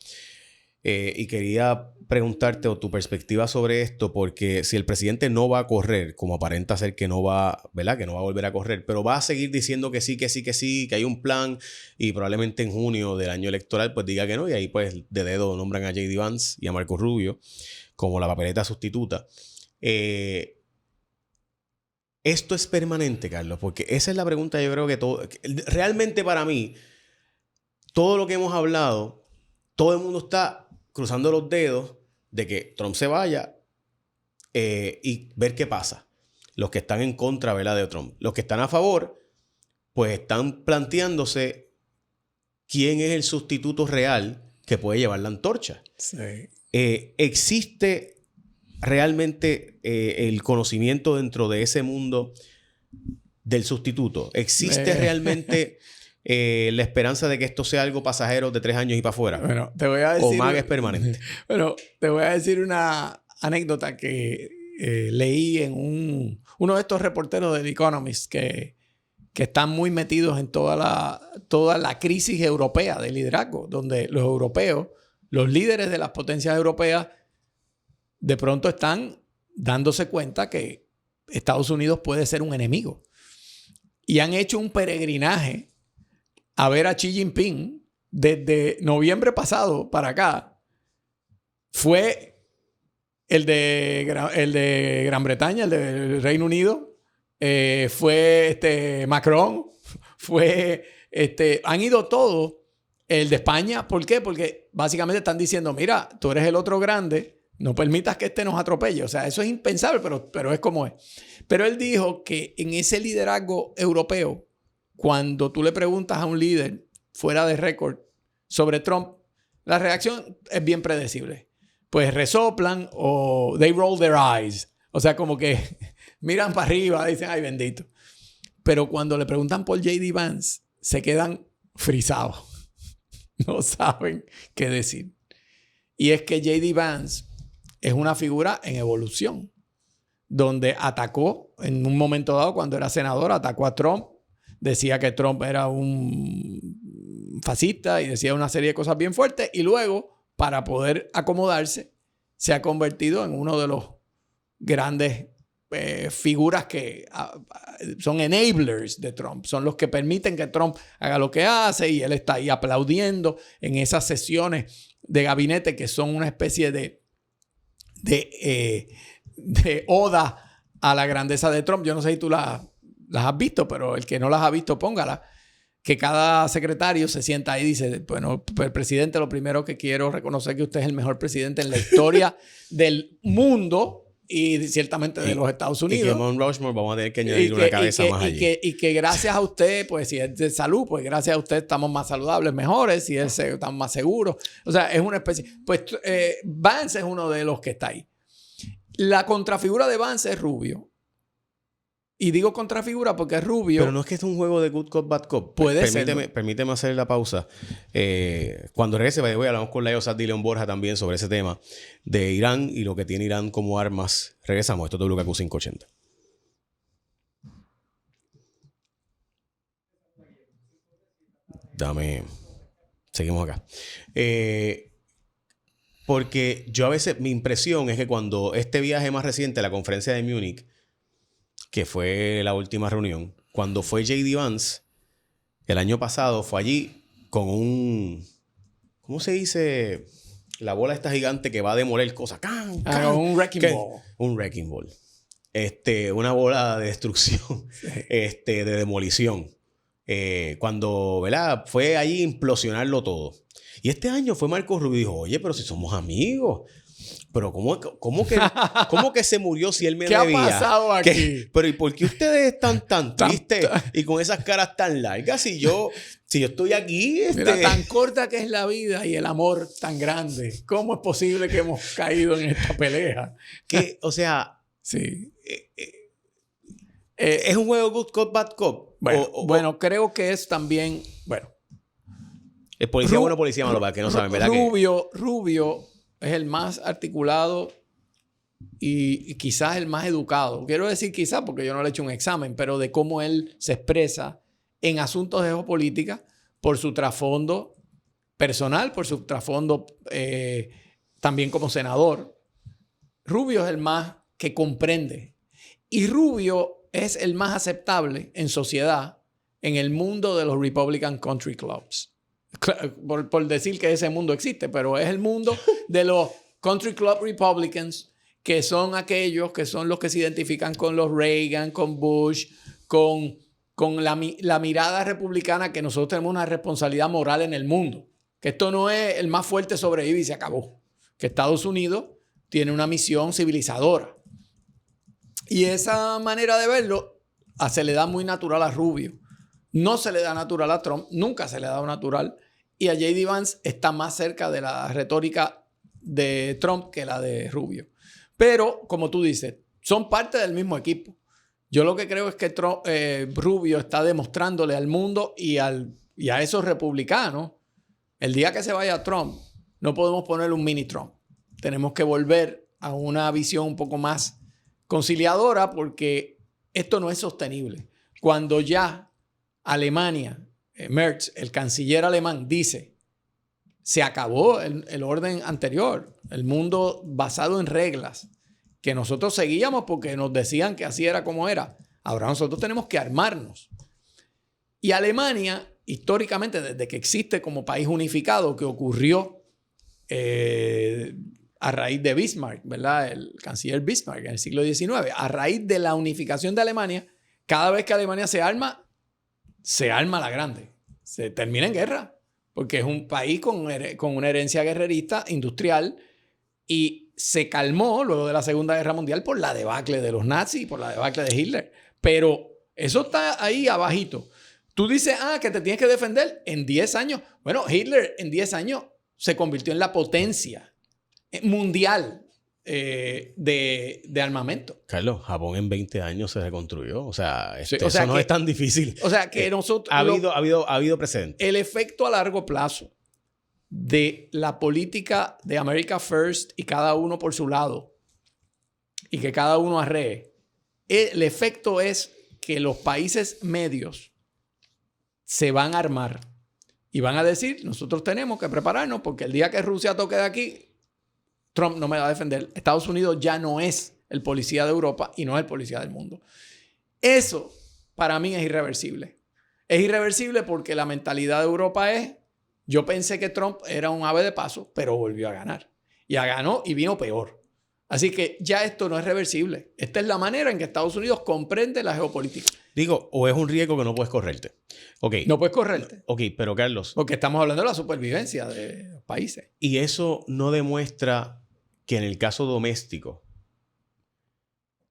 Y quería preguntarte o tu perspectiva sobre esto, porque si el presidente no va a correr, como aparenta ser que no va, ¿verdad?, que no va a volver a correr, pero va a seguir diciendo que sí, que hay un plan, y probablemente en junio del año electoral pues diga que no, y ahí pues de dedo nombran a J.D. Vance y a Marco Rubio como la papeleta sustituta. ¿Esto es permanente, Carlos? Porque esa es la pregunta. Yo creo que realmente para mí, todo lo que hemos hablado, todo el mundo está cruzando los dedos de que Trump se vaya y ver qué pasa. Los que están en contra, ¿verdad?, de Trump. Los que están a favor, pues están planteándose quién es el sustituto real que puede llevar la antorcha. Sí. ¿Existe realmente el conocimiento dentro de ese mundo del sustituto? ¿Existe realmente la esperanza de que esto sea algo pasajero de 3 años y para afuera? Bueno, te voy a decir... ¿O MAGA es permanente? Bueno, te voy a decir una anécdota que leí en uno de estos reporteros del Economist que están muy metidos en toda la crisis europea de liderazgo, donde los europeos, los líderes de las potencias europeas, de pronto están dándose cuenta que Estados Unidos puede ser un enemigo. Y han hecho un peregrinaje a ver a Xi Jinping desde noviembre pasado para acá. Fue el de Gran Bretaña, el del Reino Unido, fue Macron, han ido todos, el de España. ¿Por qué? Porque básicamente están diciendo, mira, tú eres el otro grande, no permitas que nos atropelle. O sea, eso es impensable, pero es como es. Pero él dijo que en ese liderazgo europeo, cuando tú le preguntas a un líder fuera de récord sobre Trump, la reacción es bien predecible. pues resoplan o they roll their eyes. O sea, como que miran para arriba y dicen, ay, bendito. Pero cuando le preguntan por J.D. Vance, se quedan frisados. No saben qué decir. Y es que J.D. Vance es una figura en evolución, donde atacó en un momento dado, cuando era senador, atacó a Trump, decía que Trump era un fascista y decía una serie de cosas bien fuertes, y luego, para poder acomodarse, se ha convertido en uno de los grandes figuras que son enablers de Trump, son los que permiten que Trump haga lo que hace, y él está ahí aplaudiendo en esas sesiones de gabinete que son una especie de oda a la grandeza de Trump. Yo no sé si tú las has visto, pero el que no las ha visto, póngala. Que cada secretario se sienta ahí y dice, bueno, el presidente, lo primero que quiero reconocer que usted es el mejor presidente en la historia del mundo y ciertamente de los Estados Unidos. Y que Mount Rushmore vamos a tener que añadir una cabeza más allí. Y que gracias a usted, pues si es de salud, pues gracias a usted estamos más saludables, mejores, si estamos más seguros. O sea, es una especie... Pues Vance es uno de los que está ahí. La contrafigura de Vance es Rubio. Y digo contrafigura porque es Rubio. Pero no es que es un juego de good cop, bad cop. Permíteme hacer la pausa. Cuando regrese, hablamos con Leo Saad y León Borja también sobre ese tema de Irán y lo que tiene Irán como armas. Regresamos. Esto es WKQ 580. Seguimos acá. Porque yo a veces, mi impresión es que cuando este viaje más reciente, la conferencia de Múnich, que fue la última reunión, cuando fue J.D. Vance, el año pasado fue allí con un... ¿Cómo se dice? La bola esta gigante que va a demoler cosas. ¡Can! ¡Can! Un wrecking ball. Un wrecking ball. Una bola de destrucción, Sí. de demolición. Cuando, ¿verdad? Fue allí implosionarlo todo. Y este año fue Marco Rubio y dijo, oye, pero si somos amigos... Pero ¿cómo que se murió si él me debía? ¿Qué ha pasado aquí? Pero ¿y por qué ustedes están tan tristes y con esas caras tan largas? Si yo estoy aquí... Mira, tan corta que es la vida y el amor tan grande. ¿Cómo es posible que hemos caído en esta pelea? O sea... Sí. ¿Es un juego good cop, bad cop? Bueno, creo que es también... Bueno. ¿Es policía bueno o policía malo? Para que no saben, ¿verdad? Rubio es el más articulado y quizás el más educado. Quiero decir quizás porque yo no le he hecho un examen, pero de cómo él se expresa en asuntos de geopolítica por su trasfondo personal, por su trasfondo también como senador. Rubio es el más que comprende. Y Rubio es el más aceptable en sociedad en el mundo de los Republican Country Clubs. Por decir que ese mundo existe, pero es el mundo de los Country Club Republicans, que son aquellos que son los que se identifican con los Reagan, con Bush, con la mirada republicana, que nosotros tenemos una responsabilidad moral en el mundo. Que esto no es el más fuerte sobrevive y se acabó. Que Estados Unidos tiene una misión civilizadora. Y esa manera de verlo se le da muy natural a Rubio. No se le da natural a Trump, nunca se le ha dado natural. Y a J.D. Vance está más cerca de la retórica de Trump que la de Rubio. Pero, como tú dices, son parte del mismo equipo. Yo lo que creo es que Rubio está demostrándole al mundo y a esos republicanos, el día que se vaya Trump, no podemos poner un mini Trump. Tenemos que volver a una visión un poco más conciliadora porque esto no es sostenible. Cuando ya Alemania, Merz, el canciller alemán, dice, se acabó el orden anterior, el mundo basado en reglas, que nosotros seguíamos porque nos decían que así era como era. Ahora nosotros tenemos que armarnos. Y Alemania, históricamente, desde que existe como país unificado, que ocurrió a raíz de Bismarck, ¿verdad? El canciller Bismarck en el siglo XIX, a raíz de la unificación de Alemania, cada vez que Alemania se arma la grande. Se termina en guerra. Porque es un país con una herencia guerrerista industrial y se calmó luego de la Segunda Guerra Mundial por la debacle de los nazis y por la debacle de Hitler. Pero eso está ahí abajito. Tú dices, que te tienes que defender en 10 años. Bueno, Hitler en 10 años se convirtió en la potencia mundial de armamento. Carlos, Japón en 20 años se reconstruyó. O sea, Sí, o sea eso no que- es tan difícil. O sea, que nosotros... Ha habido precedentes. El efecto a largo plazo de la política de America First y cada uno por su lado y que cada uno arree, el efecto es que los países medios se van a armar y van a decir, nosotros tenemos que prepararnos porque el día que Rusia toque de aquí, Trump no me va a defender. Estados Unidos ya no es el policía de Europa y no es el policía del mundo. Eso para mí es irreversible. Es irreversible porque la mentalidad de Europa es, yo pensé que Trump era un ave de paso, pero volvió a ganar. Y ganó y vino peor. Así que ya esto no es reversible. Esta es la manera en que Estados Unidos comprende la geopolítica. Digo, o es un riesgo que no puedes correrte. Ok. No puedes correrte. Ok, pero Carlos, Porque estamos hablando de la supervivencia de los países. ¿y eso no demuestra que en el caso doméstico,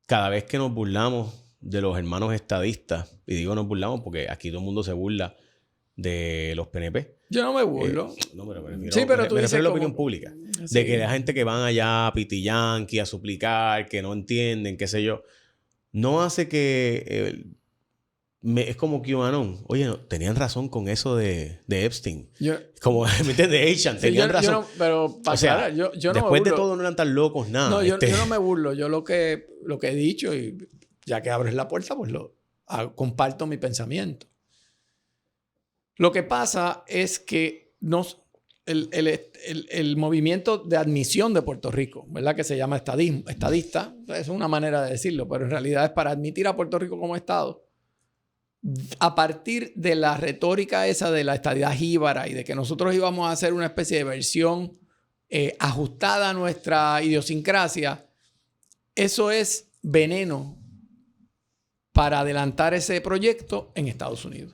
cada vez que nos burlamos de los hermanos estadistas, y digo nos burlamos porque aquí todo el mundo se burla de los PNP? Yo no me burlo. No, pero me refiero, Sí, pero tú me dices refiero a la como- opinión pública. Sí. De que la gente que van allá a pitiyanqui, a suplicar, que no entienden, qué sé yo, no hace que... es como QAnon. Oye, no, tenían razón con eso de Epstein. Yo, Como, ¿me entiendes? Echan, sí, tenían yo razón. no- pero para O sea, aclarar, yo no después me de burlo. todo no eran tan locos, nada. No, yo no me burlo. Yo lo que he dicho, y ya que abres la puerta, pues comparto mi pensamiento. Lo que pasa es que el movimiento de admisión de Puerto Rico, ¿verdad? Que se llama estadista, es una manera de decirlo, pero en realidad es para admitir a Puerto Rico como Estado. A partir de la retórica esa de la estadidad jíbara y de que nosotros íbamos a hacer una especie de versión ajustada a nuestra idiosincrasia, eso es veneno para adelantar ese proyecto en Estados Unidos.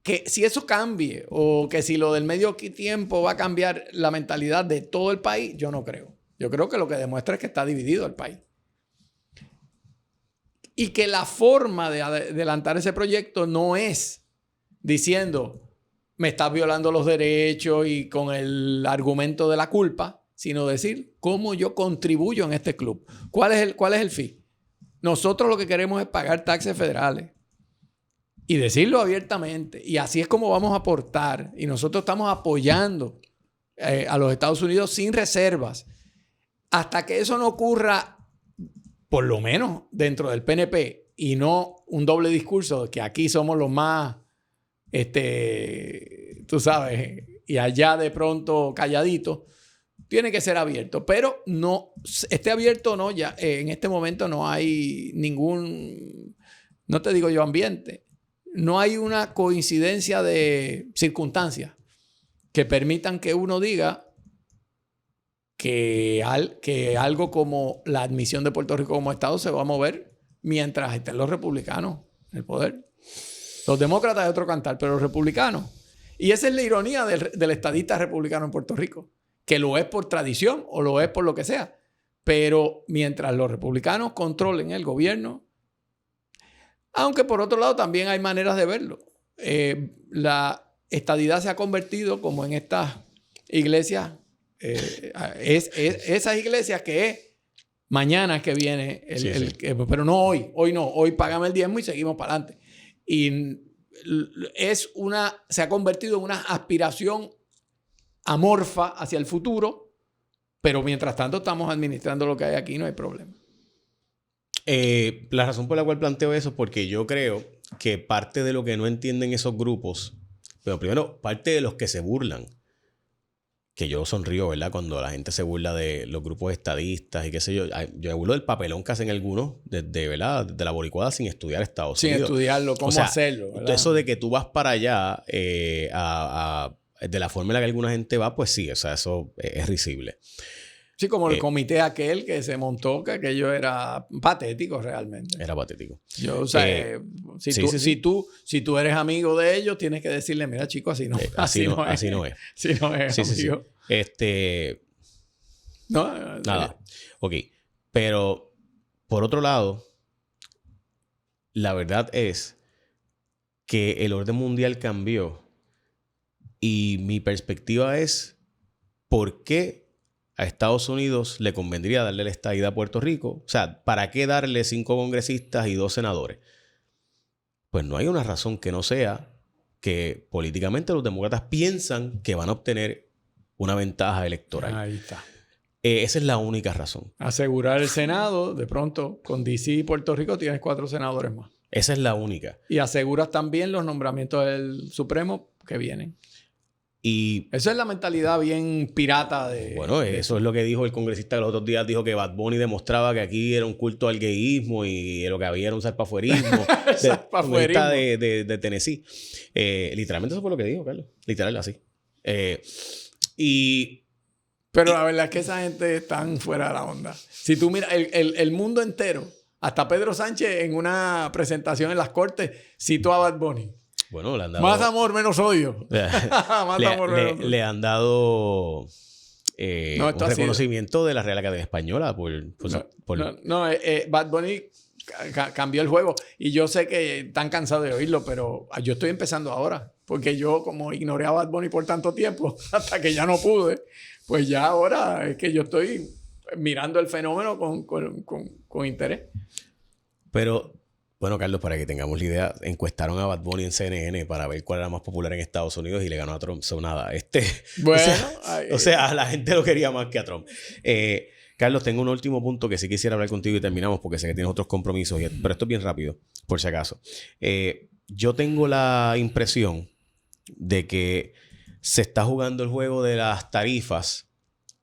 Que si eso cambie o que si lo del medio tiempo va a cambiar la mentalidad de todo el país, yo no creo. Yo creo que lo que demuestra es que está dividido el país. Y que la forma de adelantar ese proyecto no es diciendo me estás violando los derechos y con el argumento de la culpa, sino decir cómo yo contribuyo en este club. ¿Cuál es el fin? Nosotros lo que queremos es pagar taxes federales y decirlo abiertamente. Y así es como vamos a aportar. Y nosotros estamos apoyando a los Estados Unidos sin reservas. Hasta que eso no ocurra, por lo menos dentro del PNP, y no un doble discurso de que aquí somos los más, tú sabes, y allá de pronto calladitos, tiene que ser abierto. Pero no, esté abierto o no, ya en este momento no hay ningún, no te digo yo ambiente, no hay una coincidencia de circunstancias que permitan que uno diga que algo como la admisión de Puerto Rico como Estado se va a mover mientras estén los republicanos en el poder. Los demócratas es otro cantar, pero los republicanos. Y esa es la ironía del estadista republicano en Puerto Rico, que lo es por tradición o lo es por lo que sea. Pero mientras los republicanos controlen el gobierno, aunque por otro lado también hay maneras de verlo. La estadidad se ha convertido como en estas iglesias, esas iglesias que es mañana que viene, pero no hoy, hoy págame el diezmo y seguimos para adelante. Y se ha convertido en una aspiración amorfa hacia el futuro, pero mientras tanto estamos administrando lo que hay aquí, no hay problema. La razón por la cual planteo eso es porque yo creo que parte de lo que no entienden esos grupos, pero primero, parte de los que se burlan, que yo sonrío, ¿verdad? Cuando la gente se burla de los grupos estadistas y qué sé yo. Yo me burlo del papelón que hacen algunos ¿verdad? De la boricuada sin estudiar Estados Unidos. Sin estudiarlo, cómo hacerlo, ¿verdad? Eso de que tú vas para allá de la forma en la que alguna gente va, pues sí, o sea, eso es risible. Sí, como el comité aquel que se montó, que aquello era patético realmente. Era patético. Yo, o sea, si tú eres amigo de ellos, tienes que decirle, mira, chico, así no es. Así no es. Así no es, amigo. No, nada. Ok. Pero, por otro lado, la verdad es que el orden mundial cambió y mi perspectiva es ¿por qué a Estados Unidos le convendría darle la estadidad a Puerto Rico? O sea, ¿para qué darle 5 congresistas y 2 senadores? Pues no hay una razón que no sea que políticamente los demócratas piensan que van a obtener una ventaja electoral. Ahí está. Esa es la única razón. Asegurar el Senado, de pronto, con D.C. y Puerto Rico tienes 4 senadores más. Esa es la única. Y aseguras también los nombramientos del Supremo que vienen. Y Esa es la mentalidad bien pirata de... bueno, eso es lo que dijo el congresista que los otros días. Dijo que Bad Bunny demostraba que aquí era un culto al gayismo y lo que había era un zarpafuerismo. de Tennessee. Literalmente eso fue lo que dijo, Carlos. Literal, así. Pero la verdad es que esa gente están fuera de la onda. Si tú miras el mundo entero, hasta Pedro Sánchez en una presentación en las Cortes citó a Bad Bunny. Bueno, le han dado... Más amor, menos odio. Le han dado un reconocimiento de la Real Academia Española Bad Bunny cambió el juego. Y yo sé que están cansados de oírlo, pero yo estoy empezando ahora. Porque yo, como ignoré a Bad Bunny por tanto tiempo, hasta que ya no pude, pues ya ahora es que yo estoy mirando el fenómeno con interés. Pero... bueno, Carlos, para que tengamos la idea, encuestaron a Bad Bunny en CNN para ver cuál era más popular en Estados Unidos y le ganó a Trump. Nada. Bueno, o sea, la gente lo quería más que a Trump. Carlos, tengo un último punto que sí quisiera hablar contigo y terminamos porque sé que tienes otros compromisos. Pero esto es bien rápido, por si acaso. Yo tengo la impresión de que se está jugando el juego de las tarifas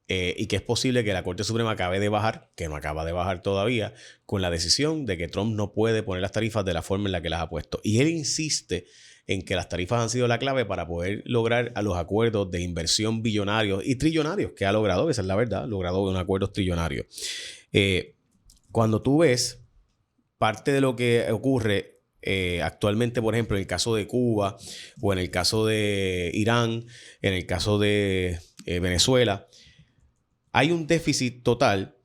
y que es posible que la Corte Suprema acabe de bajar, que no acaba de bajar todavía, con la decisión de que Trump no puede poner las tarifas de la forma en la que las ha puesto. Y él insiste en que las tarifas han sido la clave para poder lograr a los acuerdos de inversión billonarios y trillonarios que ha logrado, esa es la verdad, ha logrado un acuerdo trillonario. Cuando tú ves parte de lo que ocurre actualmente, por ejemplo, en el caso de Cuba o en el caso de Irán, en el caso de Venezuela, hay un déficit total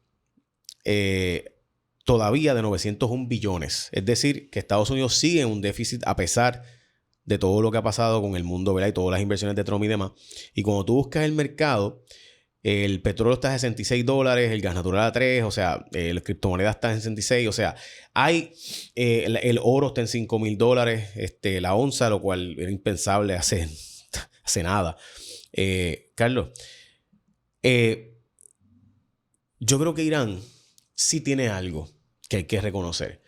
todavía de 901 billones. Es decir, que Estados Unidos sigue en un déficit a pesar de todo lo que ha pasado con el mundo, ¿verdad? Y todas las inversiones de Trump y demás. Y cuando tú buscas el mercado, el petróleo está a $66, el gas natural a 3, o sea, las criptomonedas están en 66, o sea, hay el oro está en $5,000, la onza, lo cual era impensable hace nada. Carlos, yo creo que Irán sí tiene algo que hay que reconocer.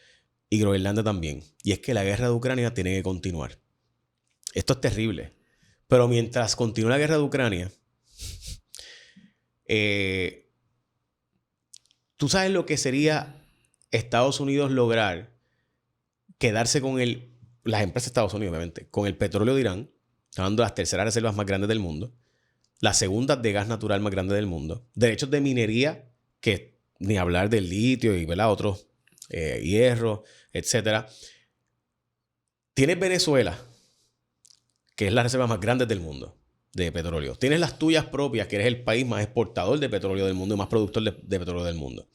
Y Groenlandia también. Y es que la guerra de Ucrania tiene que continuar. Esto es terrible. Pero mientras continúe la guerra de Ucrania, tú sabes lo que sería Estados Unidos lograr quedarse con las empresas de Estados Unidos, obviamente, con el petróleo de Irán, hablando de las terceras reservas más grandes del mundo, las segundas de gas natural más grandes del mundo, derechos de minería, que ni hablar del litio y otros hierro, etcétera. Tienes Venezuela, que es la reserva más grande del mundo de petróleo. Tienes las tuyas propias, que eres el país más exportador de petróleo del mundo y más productor de petróleo del mundo.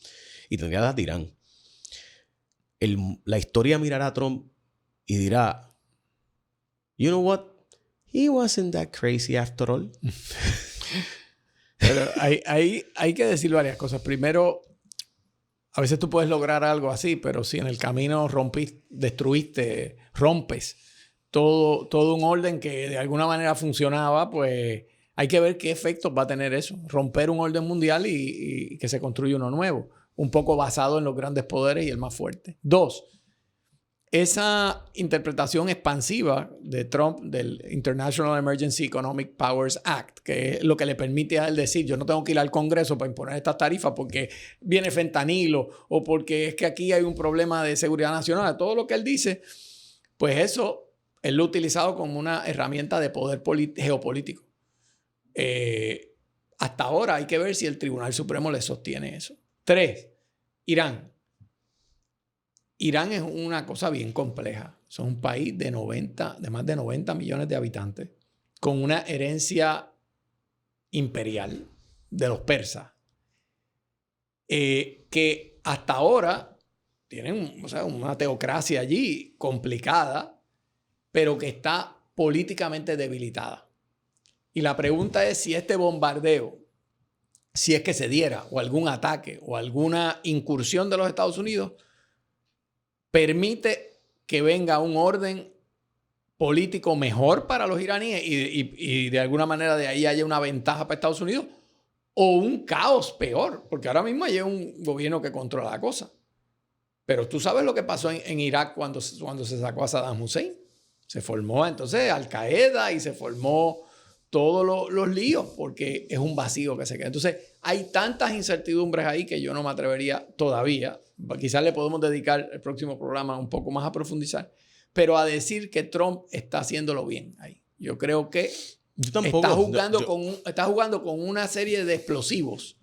Y tendrías las de Irán. La historia mirará a Trump y dirá, you know what? He wasn't that crazy after all. Pero hay que decir varias cosas. Primero, a veces tú puedes lograr algo así, pero si en el camino destruiste, rompes todo un orden que de alguna manera funcionaba, pues hay que ver qué efectos va a tener eso. Romper un orden mundial y que se construya uno nuevo. Un poco basado en los grandes poderes y el más fuerte. 2. Esa interpretación expansiva de Trump del International Emergency Economic Powers Act, que es lo que le permite a él decir, yo no tengo que ir al Congreso para imponer estas tarifas porque viene fentanilo o porque es que aquí hay un problema de seguridad nacional. Todo lo que él dice, pues eso él lo ha utilizado como una herramienta de poder geopolítico. Hasta ahora hay que ver si el Tribunal Supremo le sostiene eso. 3. Irán. Irán es una cosa bien compleja. Son un país de más de 90 millones de habitantes, con una herencia imperial de los persas, que hasta ahora tienen una teocracia allí complicada, pero que está políticamente debilitada. Y la pregunta es si este bombardeo si es que se diera, o algún ataque, o alguna incursión de los Estados Unidos, permite que venga un orden político mejor para los iraníes y de alguna manera de ahí haya una ventaja para Estados Unidos, o un caos peor, porque ahora mismo hay un gobierno que controla la cosa. Pero tú sabes lo que pasó en Irak cuando se sacó a Saddam Hussein. Se formó entonces Al-Qaeda y se formó todos los líos porque es un vacío que se queda. Entonces hay tantas incertidumbres ahí que yo no me atrevería todavía. Quizás le podemos dedicar el próximo programa un poco más a profundizar, pero a decir que Trump está haciéndolo bien ahí. Yo creo que está jugando con una serie de explosivos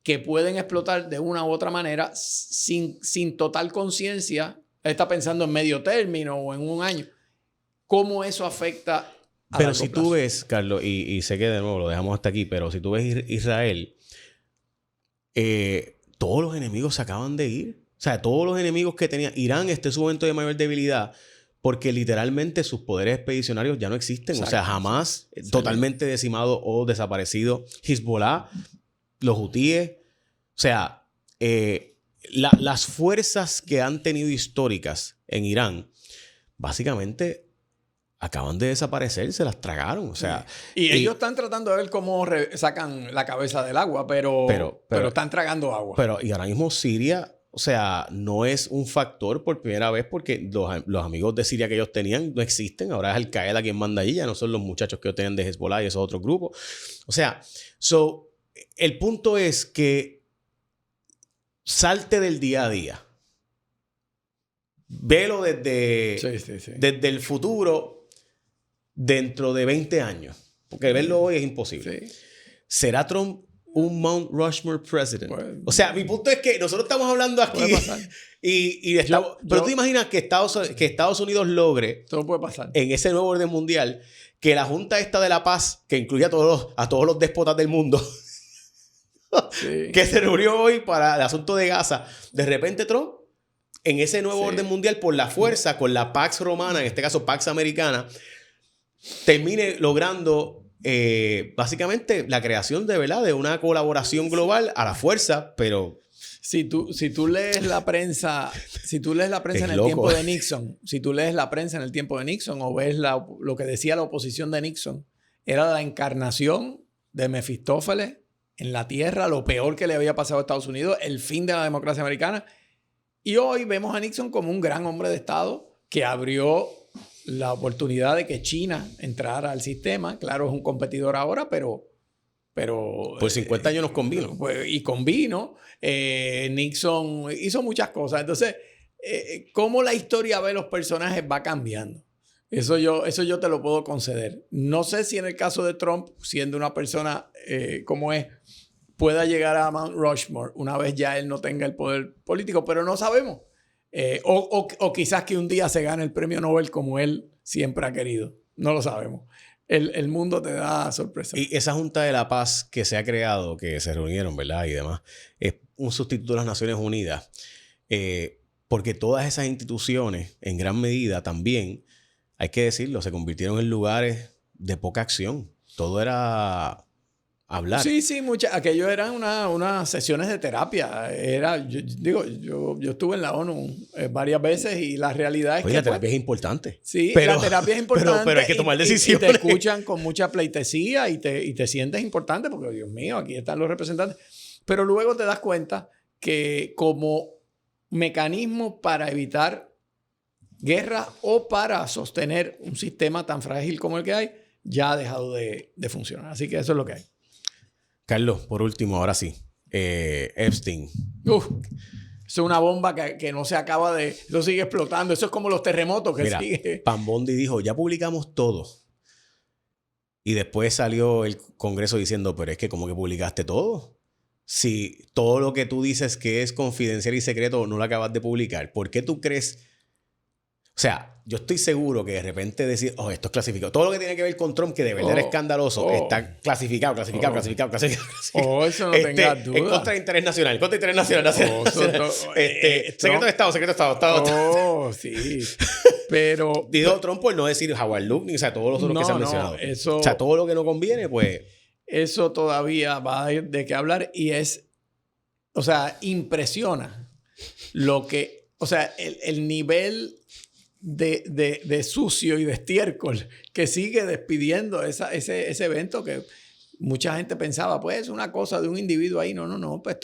que pueden explotar de una u otra manera sin total conciencia. Está pensando en medio término o en un año. ¿Cómo eso afecta a Pero largo si plazo? tú ves, Carlos, y sé que de nuevo lo dejamos hasta aquí, pero si tú ves Israel, todos los enemigos se acaban de ir. O sea, todos los enemigos que tenía Irán, este es su momento de mayor debilidad, porque literalmente sus poderes expedicionarios ya no existen. Exacto. O sea, jamás totalmente decimado o desaparecido. Hezbollah, los hutíes. O sea, las fuerzas que han tenido históricas en Irán, básicamente acaban de desaparecer, se las tragaron. O sea, Y ellos están tratando de ver cómo sacan la cabeza del agua, pero están tragando agua. Pero, y ahora mismo Siria, o sea, no es un factor por primera vez porque los amigos de Siria que ellos tenían no existen. Ahora es Al-Qaeda quien manda allí, ya no son los muchachos que ellos tenían de Hezbollah y esos otros grupos. O sea, el punto es que salte del día a día. Velo desde el futuro dentro de 20 años. Porque verlo hoy es imposible. Sí. ¿Será Trump un Mount Rushmore president? Bueno, o sea, mi punto es que nosotros estamos hablando aquí puede pasar. pero tú te imaginas que Estados Unidos logre Todo puede pasar. en ese nuevo orden mundial que la Junta esta de la Paz, que incluye a todos los déspotas del mundo, Sí. que se reunió hoy para el asunto de Gaza, de repente Trump, en ese nuevo orden mundial, por la fuerza, con la Pax Romana, en este caso Pax Americana, termine logrando básicamente la creación de una colaboración global a la fuerza, pero... Si tú lees la prensa, en el loco. tiempo de Nixon, si tú lees la prensa en el tiempo de Nixon o ves lo que decía la oposición de Nixon, era la encarnación de Mefistófeles en la tierra, lo peor que le había pasado a Estados Unidos, el fin de la democracia americana. Y hoy vemos a Nixon como un gran hombre de Estado que abrió la oportunidad de que China entrara al sistema. Claro, es un competidor ahora, pero Por 50 años nos convino. Y convino. Nixon hizo muchas cosas. Entonces, cómo la historia ve los personajes va cambiando. Eso yo te lo puedo conceder. No sé si en el caso de Trump, siendo una persona como es, pueda llegar a Mount Rushmore una vez ya él no tenga el poder político, pero no sabemos. O quizás que un día se gane el premio Nobel como él siempre ha querido. No lo sabemos. El mundo te da sorpresa. Y esa Junta de la Paz que se ha creado, que se reunieron, ¿verdad? Y demás, es un sustituto de las Naciones Unidas. Porque todas esas instituciones, en gran medida también, hay que decirlo, se convirtieron en lugares de poca acción. Todo era hablar. Sí, aquello eran unas sesiones de terapia. Yo estuve en la ONU varias veces y la realidad es Oye, que... la terapia es importante. Sí, pero, la terapia es importante. Pero hay que tomar decisiones. Y te escuchan con mucha pleitesía y te sientes importante porque, Dios mío, aquí están los representantes. Pero luego te das cuenta que como mecanismo para evitar guerra o para sostener un sistema tan frágil como el que hay, ya ha dejado de funcionar. Así que eso es lo que hay. Carlos, por último, ahora sí. Epstein. Eso es una bomba que no se acaba de... Eso sigue explotando. Eso es como los terremotos que Mira, sigue. Pam Bondi dijo, ya publicamos todo. Y después salió el Congreso diciendo, pero es que ¿cómo que publicaste todo? Si todo lo que tú dices que es confidencial y secreto no lo acabas de publicar, ¿por qué tú crees? O sea, yo estoy seguro que de repente decir, esto es clasificado. Todo lo que tiene que ver con Trump, que de verdad era escandaloso, está clasificado. Eso no tengas duda. En contra de interés nacional. Secreto de Estado. Sí. Pero... Dijo Trump por no decir Howard Lutnick, o sea, todos los otros que se han mencionado. Eso... O sea, todo lo que no conviene, pues... eso todavía va a dar de qué hablar y o sea, impresiona lo que, o sea, el nivel de sucio y de estiércol que sigue despidiendo ese evento que mucha gente pensaba, pues es una cosa de un individuo ahí. No, pues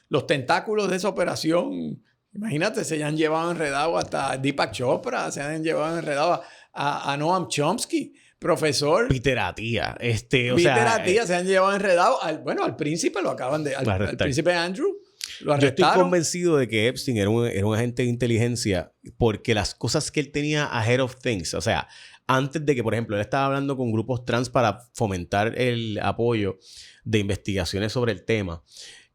los tentáculos de esa operación, imagínate, se han llevado enredado hasta Deepak Chopra, se han llevado enredado a Noam Chomsky, profesor. Peter Attia, se han llevado enredado al príncipe lo acaban de... Al príncipe Andrew lo arrestaron. Yo estoy convencido de que Epstein era un agente de inteligencia porque las cosas que él tenía ahead of things, o sea, antes de que, por ejemplo, él estaba hablando con grupos trans para fomentar el apoyo de investigaciones sobre el tema,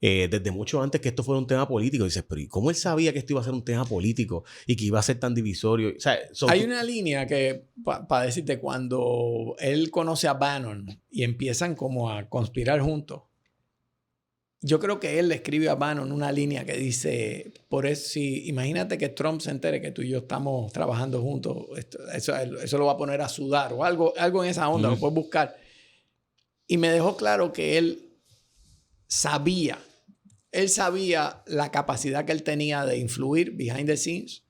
desde mucho antes que esto fuera un tema político. Dices, pero ¿y cómo él sabía que esto iba a ser un tema político y que iba a ser tan divisorio? O sea, hay una línea que, para decirte, cuando él conoce a Bannon y empiezan como a conspirar juntos, yo creo que él le escribe a Bannon una línea que dice, por eso, si imagínate que Trump se entere que tú y yo estamos trabajando juntos, eso lo va a poner a sudar o algo en esa onda, lo puedes buscar. Y me dejó claro que él sabía la capacidad que él tenía de influir behind the scenes.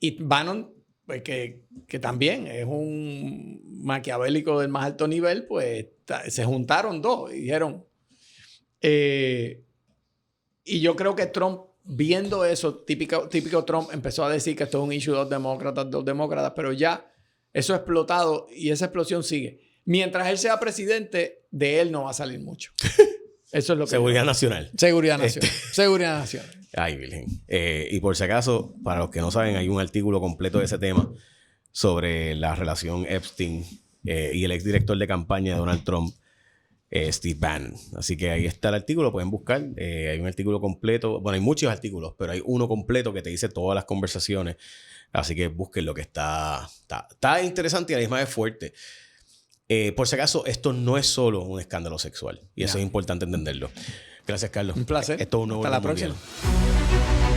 Y Bannon, pues, que también es un maquiavélico del más alto nivel, pues se juntaron dos y dijeron... y yo creo que Trump, viendo eso, típico Trump, empezó a decir que esto es un issue de los demócratas, pero ya eso ha explotado y esa explosión sigue. Mientras él sea presidente, de él no va a salir mucho. Eso es lo que... Seguridad nacional. Seguridad nacional. Seguridad nacional. Ay, virgen. Y por si acaso, para los que no saben, hay un artículo completo de ese tema sobre la relación Epstein y el exdirector de campaña de Donald Trump, Steve Bannon. Así que ahí está el artículo, pueden buscar. Hay un artículo completo. Bueno, hay muchos artículos, pero hay uno completo que te dice todas las conversaciones. Así que busquen lo que está interesante y a la misma vez fuerte. Por si acaso, esto no es solo un escándalo sexual. Y eso es importante entenderlo. Gracias, Carlos. Un placer. Esto es un nuevo Hasta la Orden próxima. Mundial.